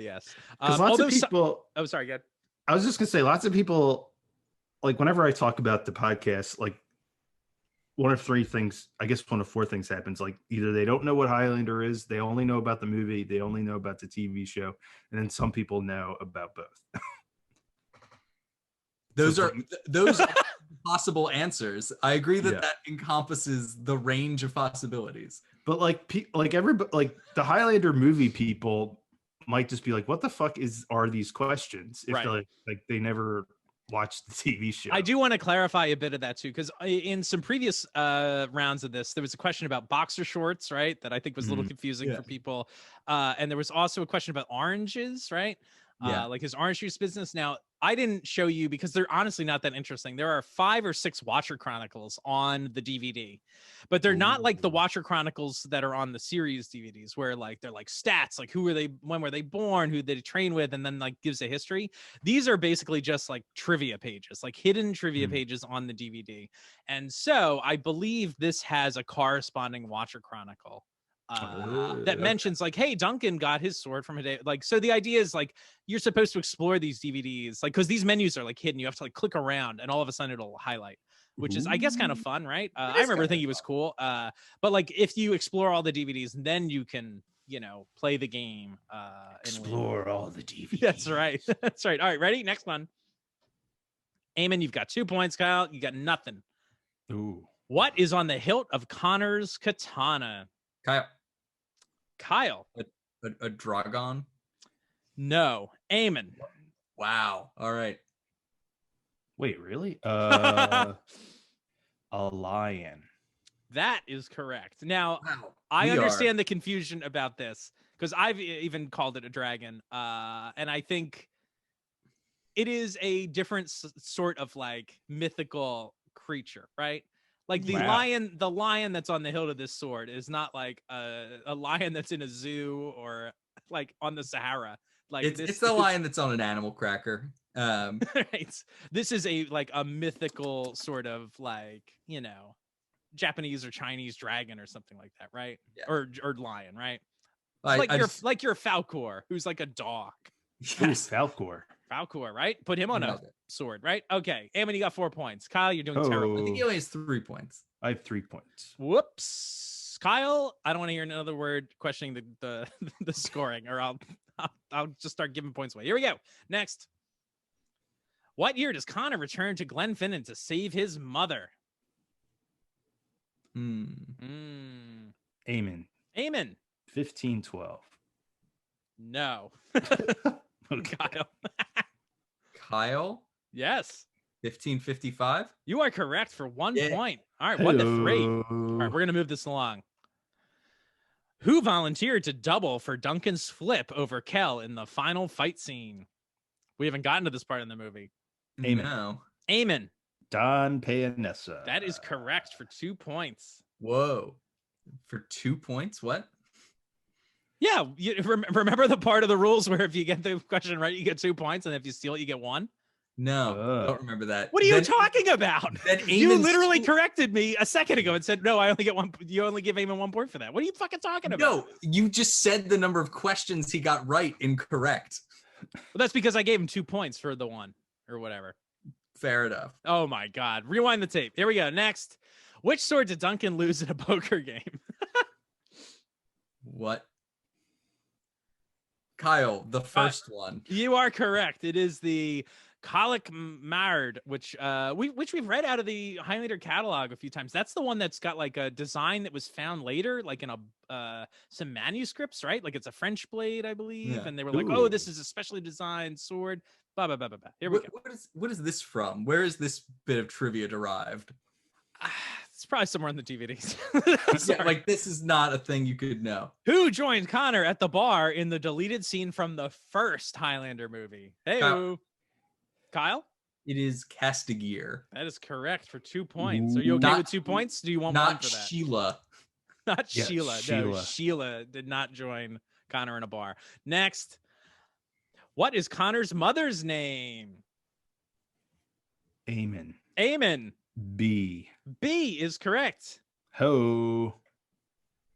Speaker 3: Yes.
Speaker 5: Because lots of people.
Speaker 3: Oh, sorry. Go ahead.
Speaker 5: I was just gonna say, lots of people, like whenever I talk about the podcast, like one of 4 things happens. Like either they don't know what Highlander is, they only know about the movie, they only know about the TV show, and then some people know about both.
Speaker 4: Those are possible answers. I agree that that encompasses the range of possibilities.
Speaker 5: But everybody, like the Highlander movie people might just be like, "What the fuck are these questions?" If
Speaker 3: Right.
Speaker 5: they never watched the TV show.
Speaker 3: I do want to clarify a bit of that too, because in some previous rounds of this, there was a question about boxer shorts, right? That I think was a little confusing for people. And there was also a question about oranges, right? Like his orange juice business. Now, I didn't show you because they're honestly not that interesting. There are 5 or 6 Watcher Chronicles on the DVD, but they're not like the Watcher Chronicles that are on the series DVDs, where like they're like stats, like who were they, when were they born, who did they train with, and then like gives a history. These are basically just like trivia pages, like hidden trivia pages on the DVD. And so I believe this has a corresponding Watcher Chronicle that mentions like, hey, Duncan got his sword from Hideo. Like, so the idea is like you're supposed to explore these DVDs, like because these menus are like hidden. You have to like click around, and all of a sudden it'll highlight, which is I guess kind of fun, right? I remember thinking it was cool. But like if you explore all the DVDs, then you can play the game.
Speaker 5: Explore all the DVDs.
Speaker 3: That's right. That's right. All right, ready? Next one. Eamon, you've got 2 points. Kyle, you got nothing.
Speaker 5: Ooh.
Speaker 3: What is on the hilt of Connor's katana? Kyle.
Speaker 4: A dragon?
Speaker 3: No. Eamon.
Speaker 4: Wow. All right.
Speaker 5: Wait, really? A lion.
Speaker 3: That is correct. Now,
Speaker 4: Wow.
Speaker 3: I understand the confusion about this because I've even called it a dragon. And I think it is a different sort of like mythical creature, right? Like the lion that's on the hilt of this sword is not like a lion that's in a zoo or like on the Sahara. Like
Speaker 4: it's the lion that's on an animal cracker.
Speaker 3: Right. This is a mythical sort of like, Japanese or Chinese dragon or something like that, right? Yeah. Or lion, right? You're Falcor, who's like a dog.
Speaker 5: Yes. Falcor,
Speaker 3: right? Put him on a sword, right? Okay. Eamon, you got 4 points. Kyle, you're doing terrible.
Speaker 4: I think he only has 3 points.
Speaker 5: I have 3 points.
Speaker 3: Whoops. Kyle, I don't want to hear another word questioning the scoring, or I'll just start giving points away. Here we go. Next. What year does Connor return to Glenfinnan to save his mother?
Speaker 5: Amen.
Speaker 3: Amen.
Speaker 5: 1512.
Speaker 3: No.
Speaker 5: Okay.
Speaker 3: Kyle.
Speaker 4: Kyle,
Speaker 3: Yes.
Speaker 4: 1555.
Speaker 3: You are correct for 1
Speaker 4: Yeah.
Speaker 3: point. All right, 1-3. All right, we're going to move this along. Who volunteered to double for Duncan's flip over Kell in the final fight scene? We haven't gotten to this part in the movie.
Speaker 5: Amen.
Speaker 4: No.
Speaker 3: Amen.
Speaker 5: Don Payanessa.
Speaker 3: That is correct for 2 points.
Speaker 4: Whoa. For 2 points? What?
Speaker 3: Yeah, you remember the part of the rules where if you get the question right, you get 2 points, and if you steal it, you get 1?
Speaker 4: No, I don't remember that.
Speaker 3: What are you talking about?
Speaker 4: Then
Speaker 3: You
Speaker 4: Eamon's-
Speaker 3: literally corrected me a second ago and said, no, I only get 1. You only give Eamon 1 point for that. What are you fucking talking about?
Speaker 4: No, you just said the number of questions he got right incorrect.
Speaker 3: Well, that's because I gave him 2 points for the 1 or whatever.
Speaker 4: Fair enough.
Speaker 3: Oh my God. Rewind the tape. Here we go. Next. Which sword did Duncan lose in a poker game?
Speaker 4: What? Kyle, the first one.
Speaker 3: You are correct. It is the Colic Mard, which we've read out of the Highlander catalog a few times. That's the one that's got like a design that was found later, like in a some manuscripts, right? Like it's a French blade, I believe.
Speaker 4: Yeah.
Speaker 3: And they were like, oh, this is a specially designed sword. Blah, blah, blah, blah, blah. Here we go.
Speaker 4: What is this from? Where is this bit of trivia derived?
Speaker 3: It's probably somewhere in the DVDs.
Speaker 4: Yeah,
Speaker 3: Sorry.
Speaker 4: like this is not a thing you could know.
Speaker 3: Who joined Connor at the bar in the deleted scene from the first Highlander movie? Hey, Kyle?
Speaker 4: It is Castigear.
Speaker 3: That is correct for 2 points. Are you okay with 2 points? Do you want one
Speaker 4: Not
Speaker 3: for that?
Speaker 4: Sheila.
Speaker 3: Not
Speaker 5: Yeah,
Speaker 3: Sheila. No,
Speaker 5: Sheila.
Speaker 3: Sheila did not join Connor in a bar. Next. What is Connor's mother's name?
Speaker 5: Amen.
Speaker 3: Amen.
Speaker 5: B.
Speaker 3: B is correct.
Speaker 5: Ho.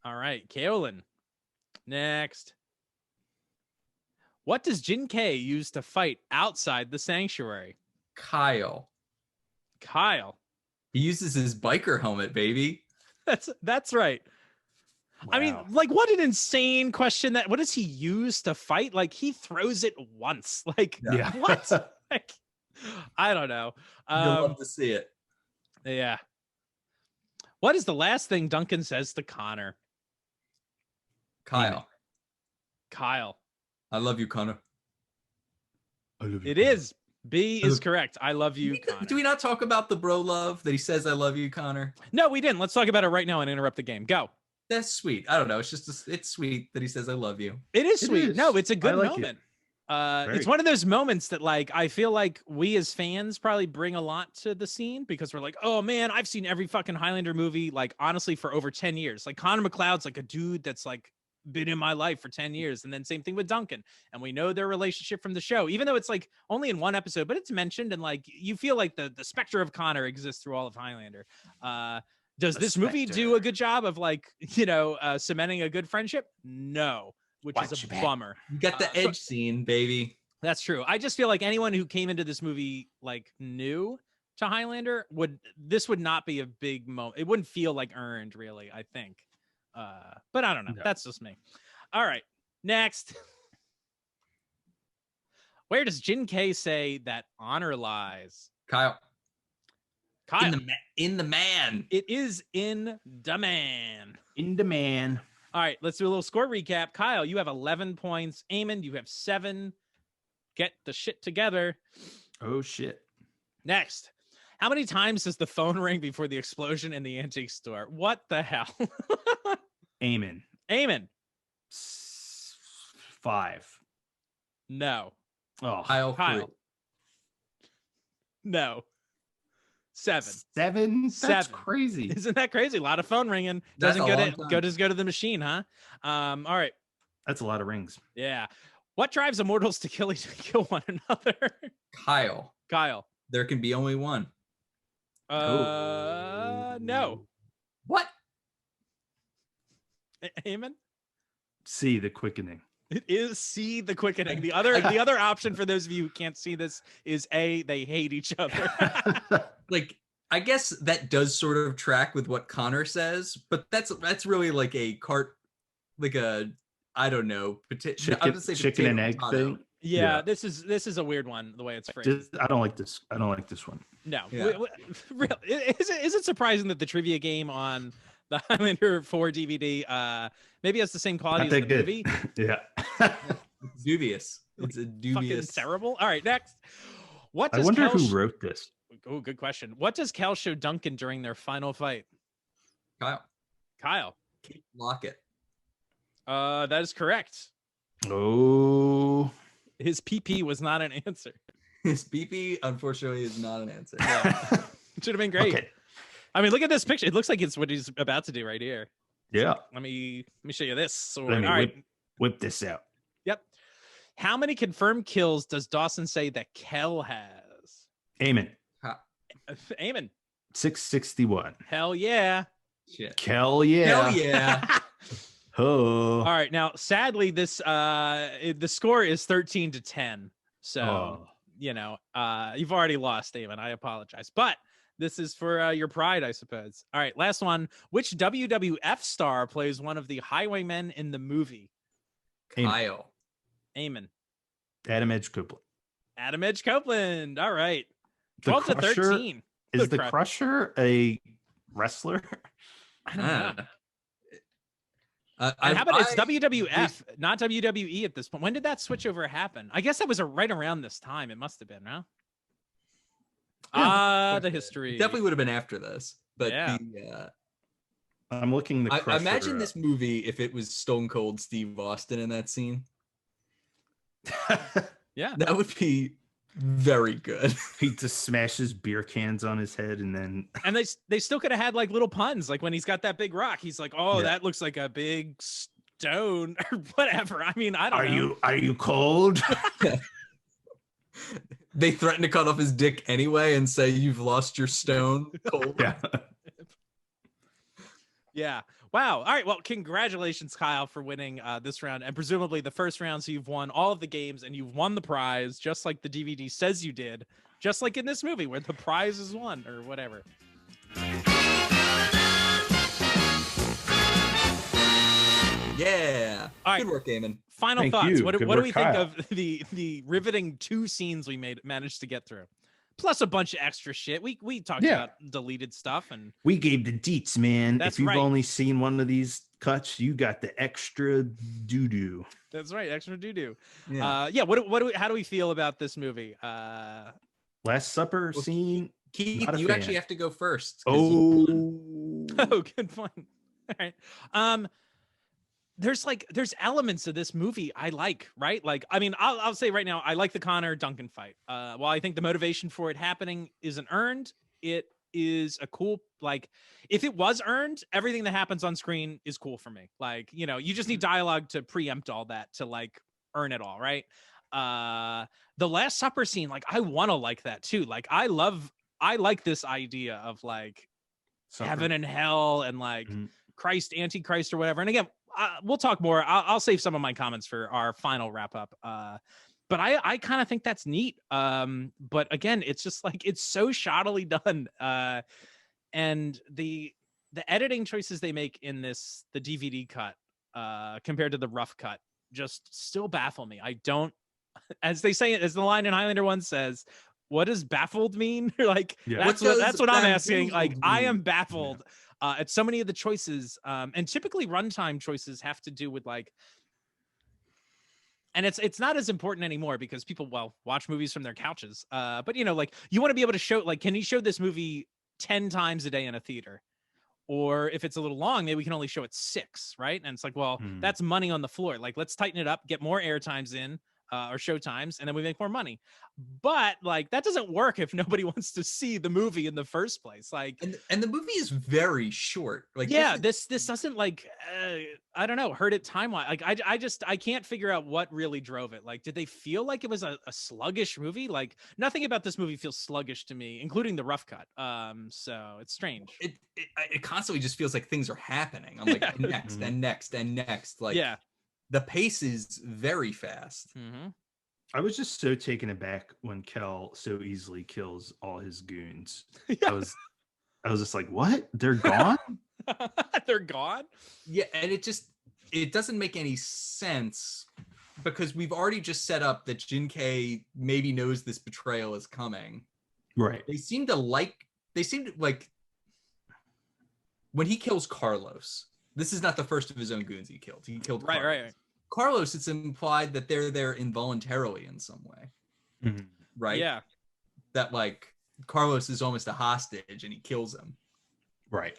Speaker 3: All right, Kaolin. Next. What does Jin K use to fight outside the sanctuary?
Speaker 4: Kyle.
Speaker 3: Kyle.
Speaker 4: He uses his biker helmet, baby.
Speaker 3: That's right. I mean,
Speaker 5: Wow.
Speaker 3: like, what an insane question. That what does he use to fight? Like, he throws it once. Like,
Speaker 5: Yeah.
Speaker 3: what? Like, I don't know.
Speaker 4: You'll love to see it.
Speaker 3: Yeah. What is the last thing Duncan says to Connor?
Speaker 4: Kyle.
Speaker 3: Kyle.
Speaker 4: I love you, Connor.
Speaker 3: It is. B is correct. I love you, Connor.
Speaker 4: Do we not talk about the bro love that he says I love you, Connor?
Speaker 3: No, we didn't. Let's talk about it right now and interrupt the game. Go.
Speaker 4: That's sweet. I don't know. It's just it's sweet that he says I love you.
Speaker 3: It is
Speaker 5: It
Speaker 3: sweet.
Speaker 5: is.
Speaker 3: No, it's a
Speaker 5: I
Speaker 3: good
Speaker 5: like it.
Speaker 3: moment.
Speaker 5: Very
Speaker 3: It's one of those moments that, like, I feel like we as fans probably bring a lot to the scene because we're like, oh man, I've seen every fucking Highlander movie, like, honestly, for over 10 years. Like, Connor McLeod's like a dude that's like been in my life for 10 years. And then same thing with Duncan. And we know their relationship from the show, even though it's like only in one episode, but it's mentioned. And like, you feel like the specter of Connor exists through all of Highlander. Does
Speaker 5: The
Speaker 3: this movie do
Speaker 5: specter.
Speaker 3: a good job of, like, cementing a good friendship? No, which
Speaker 5: Watch
Speaker 3: is a
Speaker 5: your back.
Speaker 3: bummer.
Speaker 4: You got the edge scene, baby.
Speaker 3: That's true. I just feel like anyone who came into this movie like new to Highlander would not be a big moment. It wouldn't feel like earned, really, I think. But I don't know.
Speaker 5: No.
Speaker 3: That's just me. All right. Next. Where does Jin K say that honor lies?
Speaker 4: Kyle.
Speaker 3: Kyle.
Speaker 4: In the man.
Speaker 3: It is in the man.
Speaker 5: In the man.
Speaker 3: All right, let's do a little score recap. Kyle, you have 11 points. Eamon, you have 7. Get the shit together.
Speaker 5: Oh shit.
Speaker 3: Next. How many times does the phone ring before the explosion in the antique store? What the hell?
Speaker 5: Amen.
Speaker 3: Eamon.
Speaker 5: 5.
Speaker 3: No.
Speaker 5: Oh,
Speaker 4: Kyle.
Speaker 3: Kyle.
Speaker 4: 3.
Speaker 3: No. 7.
Speaker 5: 7. That's
Speaker 3: 7.
Speaker 5: crazy.
Speaker 3: Isn't that crazy? A lot of phone ringing.
Speaker 4: That's
Speaker 3: Doesn't
Speaker 4: a
Speaker 3: go
Speaker 4: long
Speaker 3: to
Speaker 4: time.
Speaker 3: go to the machine, huh? All right.
Speaker 5: That's a lot of rings.
Speaker 3: Yeah. What drives immortals to kill one another?
Speaker 4: Kyle.
Speaker 3: Kyle.
Speaker 4: There can be only one.
Speaker 3: No.
Speaker 4: What?
Speaker 3: Eamon?
Speaker 5: C, the quickening.
Speaker 3: It is C, the quickening. The other option for those of you who can't see this is A, they hate each other.
Speaker 4: Like, I guess that does sort of track with what Connor says, but that's really like a I don't know.
Speaker 5: Chicken and egg thing.
Speaker 3: Yeah, this is a weird one the way it's phrased.
Speaker 5: I don't like this. I don't like this one.
Speaker 3: No,
Speaker 4: Yeah.
Speaker 3: is it surprising that the trivia game on the Highlander 4 DVD maybe has the same quality as the movie?
Speaker 5: Yeah.
Speaker 4: It's dubious. It's a dubious.
Speaker 3: Fucking terrible. All right, next. What
Speaker 5: I
Speaker 3: does
Speaker 5: wonder
Speaker 3: Kell
Speaker 5: who wrote this.
Speaker 3: Oh, good question. What does Kell show Duncan during their final fight? Kyle.
Speaker 4: Lock it.
Speaker 3: That is correct.
Speaker 5: Oh.
Speaker 3: His PP was not an answer.
Speaker 4: His PP, unfortunately, is not an answer.
Speaker 3: It should have been great.
Speaker 5: Okay.
Speaker 3: I mean, look at this picture. It looks like it's what he's about to do right here.
Speaker 5: Yeah.
Speaker 3: Let me show you this. So,
Speaker 5: Let me
Speaker 3: all right.
Speaker 5: whip this out.
Speaker 3: Yep. How many confirmed kills does Dawson say that Kell has?
Speaker 5: Eamon.
Speaker 3: Eamon.
Speaker 5: 661.
Speaker 3: Hell yeah.
Speaker 4: Shit.
Speaker 5: Kell, yeah.
Speaker 4: Hell yeah.
Speaker 5: Oh.
Speaker 3: All right. Now, sadly, this the score is 13-10. So, you've already lost, Eamon. I apologize. But this is for your pride, I suppose. All right. Last one. Which WWF star plays one of the highwaymen in the movie?
Speaker 4: Kyle.
Speaker 3: Eamon.
Speaker 5: Adam Edge Copeland.
Speaker 3: Adam Edge Copeland. All right.
Speaker 5: The
Speaker 3: 12-13.
Speaker 5: Is the Crusher a wrestler?
Speaker 3: I don't know.
Speaker 4: And
Speaker 3: how about it's WWF, not WWE at this point? When did that switch over happen? I guess that was right around this time. It must have been, huh? The history.
Speaker 4: It definitely would have been after this. But
Speaker 3: yeah.
Speaker 5: I'm looking the Crusher.
Speaker 4: I imagine this movie if it was Stone Cold Steve Austin in that scene.
Speaker 3: Yeah.
Speaker 4: That would be very good.
Speaker 5: He just smashes beer cans on his head and then
Speaker 3: they still could have had like little puns, like when he's got that big rock, he's like, oh, that looks like a big stone or whatever. I mean, I don't know.
Speaker 5: Are you cold?
Speaker 4: They threaten to cut off his dick anyway and say you've lost your stone. Cold.
Speaker 5: Yeah.
Speaker 3: Yeah. Wow. All right. Well, congratulations, Kyle, for winning this round and presumably the first round. So you've won all of the games and you've won the prize, just like the DVD says you did, just like in this movie where the prize is won or whatever.
Speaker 4: Yeah.
Speaker 3: All right.
Speaker 4: Good work, Eamon.
Speaker 3: Final
Speaker 5: Thank
Speaker 3: thoughts.
Speaker 5: you.
Speaker 3: What
Speaker 5: Good
Speaker 3: do
Speaker 5: work,
Speaker 3: we
Speaker 5: Kyle.
Speaker 3: think of the riveting 2 scenes we managed to get through? Plus a bunch of extra shit. We talked about deleted stuff and
Speaker 5: we gave the deets, man.
Speaker 3: That's
Speaker 5: if you've
Speaker 3: right.
Speaker 5: only seen one of these cuts, you got the extra doo-doo.
Speaker 3: That's right, extra doo-doo.
Speaker 4: Yeah.
Speaker 3: How do we feel about this movie?
Speaker 5: Last Supper scene.
Speaker 4: Keith,
Speaker 5: not a
Speaker 4: you
Speaker 5: fan.
Speaker 4: actually have to go first.
Speaker 5: Oh.
Speaker 3: Oh, good point. All right. There's elements of this movie I like, right? Like, I mean, I'll say right now, I like the Connor Duncan fight. While I think the motivation for it happening isn't earned, it is a cool, like, if it was earned, everything that happens on screen is cool for me. Like, you just need dialogue to preempt all that to like earn it all, right? The Last Supper scene, like, I want to like that too. Like, I like this idea of like heaven and hell and like Christ, Antichrist or whatever. And again, we'll talk more. I'll save some of my comments for our final wrap up. But I kind of think that's neat. But again, it's just like, it's so shoddily done. And the editing choices they make in the DVD cut compared to the rough cut just still baffle me. I don't, as they say, as the line in Highlander 1 says, what does baffled mean? Like, that's what I'm asking. Like, I am baffled at so many of the choices. And typically runtime choices have to do with like, and it's not as important anymore because people, watch movies from their couches. But like, you want to be able to show, like, can you show this movie 10 times a day in a theater? Or if it's a little long, maybe we can only show it 6, right? And it's like, that's money on the floor. Like, let's tighten it up, get more air times in, or show times, and then we make more money. But like, that doesn't work if nobody wants to see the movie in the first place. Like,
Speaker 4: and the movie is very short. Like,
Speaker 3: this doesn't like, I don't know, hurt it time wise. Like, I can't figure out what really drove it. Like, did they feel like it was a sluggish movie? Like, nothing about this movie feels sluggish to me, including the rough cut. So it's strange.
Speaker 4: It constantly just feels like things are happening. I'm like, next and next and next. Like, the pace is very fast.
Speaker 5: I was just so taken aback when Kell so easily kills all his goons. I was just like, what? They're gone?
Speaker 3: They're gone?
Speaker 4: Yeah, and it just, it doesn't make any sense because we've already just set up that Jinkei maybe knows this betrayal is coming.
Speaker 5: Right.
Speaker 4: They seem to like when he kills Carlos, this is not the first of his own goons he killed. He killed Carlos.
Speaker 3: Right.
Speaker 4: Carlos, it's implied that they're there involuntarily in some way.
Speaker 5: Mhm.
Speaker 4: Right?
Speaker 3: Yeah.
Speaker 4: That like Carlos is almost a hostage and he kills him.
Speaker 5: Right.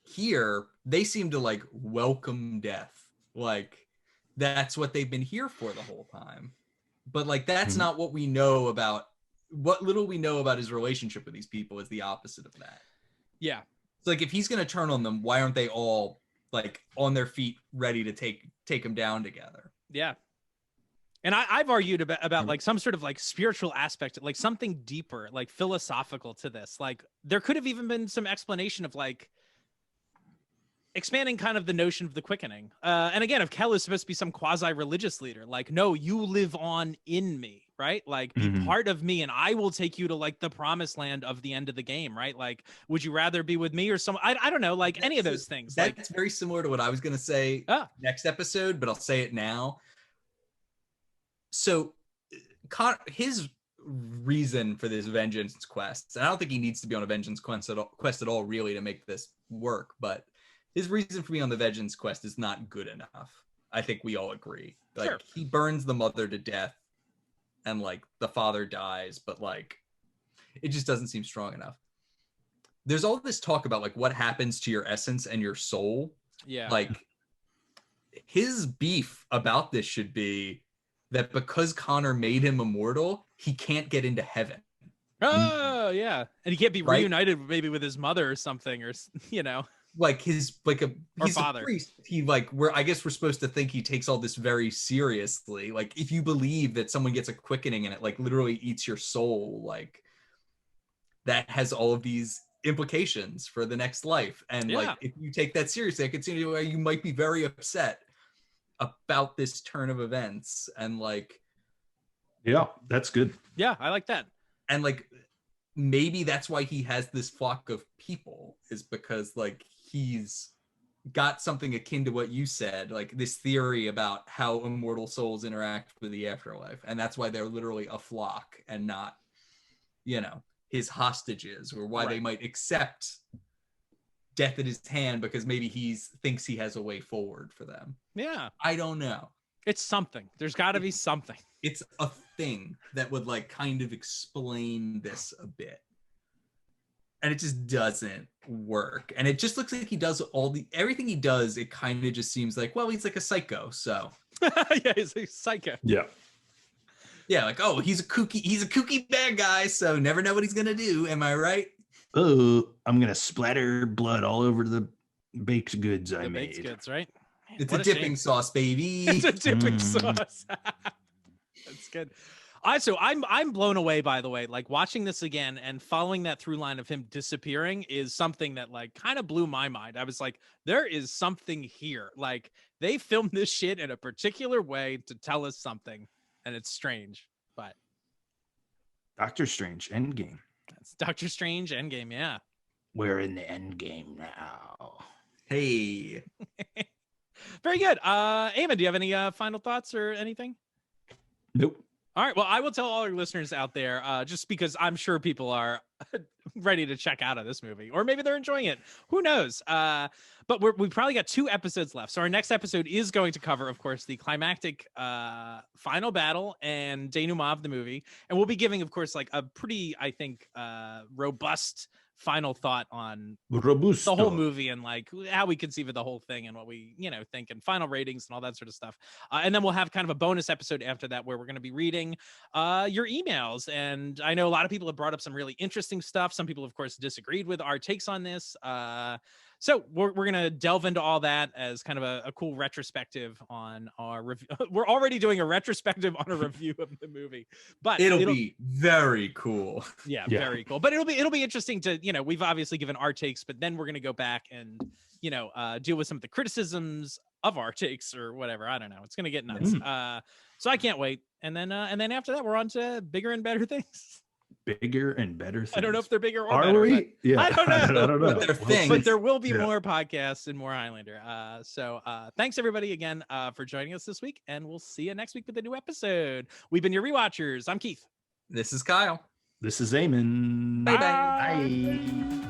Speaker 4: Here, they seem to like welcome death. Like that's what they've been here for the whole time. But like that's not what we know about what little we know about his relationship with these people is the opposite of that.
Speaker 3: Yeah.
Speaker 4: So like if he's gonna turn on them, why aren't they all like on their feet ready to take him down together?
Speaker 3: Yeah. And I've argued about like some sort of like spiritual aspect, like something deeper, like philosophical to this. Like there could have even been some explanation of like expanding kind of the notion of the quickening. And again, if Kell is supposed to be some quasi-religious leader, like, no, you live on in me, right? Like be part of me and I will take you to like the promised land of the end of the game, right? Like, would you rather be with me or some, I don't know, like any of those things.
Speaker 4: That's very similar to what I was going to say next episode, but I'll say it now. So his reason for this vengeance quest, and I don't think he needs to be on a vengeance quest at all really to make this work, but his reason for being on the vengeance quest is not good enough. I think we all agree. Like
Speaker 3: Sure.
Speaker 4: He burns the mother to death and like the father dies, but like it just doesn't seem strong enough. There's all this talk about like what happens to your essence and your soul.
Speaker 3: Yeah.
Speaker 4: Like his beef about this should be that because Connor made him immortal, he can't get into heaven.
Speaker 3: Oh yeah. And he can't be
Speaker 4: Right?
Speaker 3: reunited maybe with his mother or something, or, you know.
Speaker 4: Like he's
Speaker 3: father.
Speaker 4: a priest. He like I guess we're supposed to think he takes all this very seriously. Like if you believe that someone gets a quickening and it like literally eats your soul, like that has all of these implications for the next life. And like if you take that seriously, I can see why you might be very upset about this turn of events. And like
Speaker 5: Yeah, that's good.
Speaker 3: Yeah, I like that.
Speaker 4: And like maybe that's why he has this flock of people, is because like he's got something akin to what you said, like this theory about how immortal souls interact with the afterlife, and that's why they're literally a flock and not, you know, his hostages, or why they might accept death at his hand because maybe he thinks he has a way forward for them.
Speaker 3: Yeah,
Speaker 4: I don't know.
Speaker 3: It's something. There's got to be something.
Speaker 4: It's a thing that would like kind of explain this a bit. And it just doesn't work. And it just looks like he does everything he does, it kind of just seems like, well, he's like a psycho, so.
Speaker 3: Yeah, he's a psycho.
Speaker 5: Yeah.
Speaker 4: Yeah, like, oh, he's a kooky bad guy, so never know what he's gonna do. Am I right?
Speaker 5: Oh, I'm gonna splatter blood all over the baked goods I made.
Speaker 3: Baked goods, right? Man,
Speaker 4: It's a dipping sauce, baby.
Speaker 3: It's a dipping sauce. That's good. So I'm blown away, by the way. Like watching this again and following that through line of him disappearing is something that like kind of blew my mind. I was like, there is something here. Like they filmed this shit in a particular way to tell us something, and it's strange. But
Speaker 5: Doctor Strange, Endgame.
Speaker 3: that's Doctor Strange, Endgame. Yeah.
Speaker 5: We're in the Endgame now.
Speaker 4: Hey.
Speaker 3: Very good. Eamon, do you have any final thoughts or anything?
Speaker 5: Nope.
Speaker 3: All right. Well, I will tell all our listeners out there, just because I'm sure people are ready to check out of this movie, or maybe they're enjoying it. Who knows? But we've probably got 2 episodes left. So our next episode is going to cover, of course, the climactic final battle and denouement of the movie. And we'll be giving, of course, like a pretty, I think, robust final thought on
Speaker 5: Robusto.
Speaker 3: the whole movie and like how we conceive of the whole thing and what we, you know, think, and final ratings and all that sort of stuff. And then we'll have kind of a bonus episode after that where we're going to be reading your emails. And I know a lot of people have brought up some really interesting stuff. Some people, of course, disagreed with our takes on this. So we're going to delve into all that as kind of a cool retrospective on our review. We're already doing a retrospective on a review of the movie, but
Speaker 4: it'll be very cool.
Speaker 3: Yeah, very cool. But it'll be interesting to, you know, we've obviously given our takes, but then we're going to go back and, you know, deal with some of the criticisms of our takes or whatever. I don't know. It's going to get nuts. So I can't wait. And then after that, we're on to bigger and better things.
Speaker 5: bigger and better things.
Speaker 3: I don't know if they're bigger or
Speaker 5: Are
Speaker 3: better.
Speaker 5: we?
Speaker 3: But
Speaker 5: Yeah.
Speaker 3: I don't know.
Speaker 5: I don't know.
Speaker 4: But they're
Speaker 5: We'll
Speaker 4: things.
Speaker 3: But
Speaker 5: see.
Speaker 3: there will be
Speaker 5: Yeah.
Speaker 3: more podcasts and more Highlander. So thanks everybody again for joining us this week, and we'll see you next week with a new episode. We've been your Rewatchers. I'm Keith.
Speaker 4: This is Kyle.
Speaker 5: This is Eamon.
Speaker 3: Bye.
Speaker 5: Bye.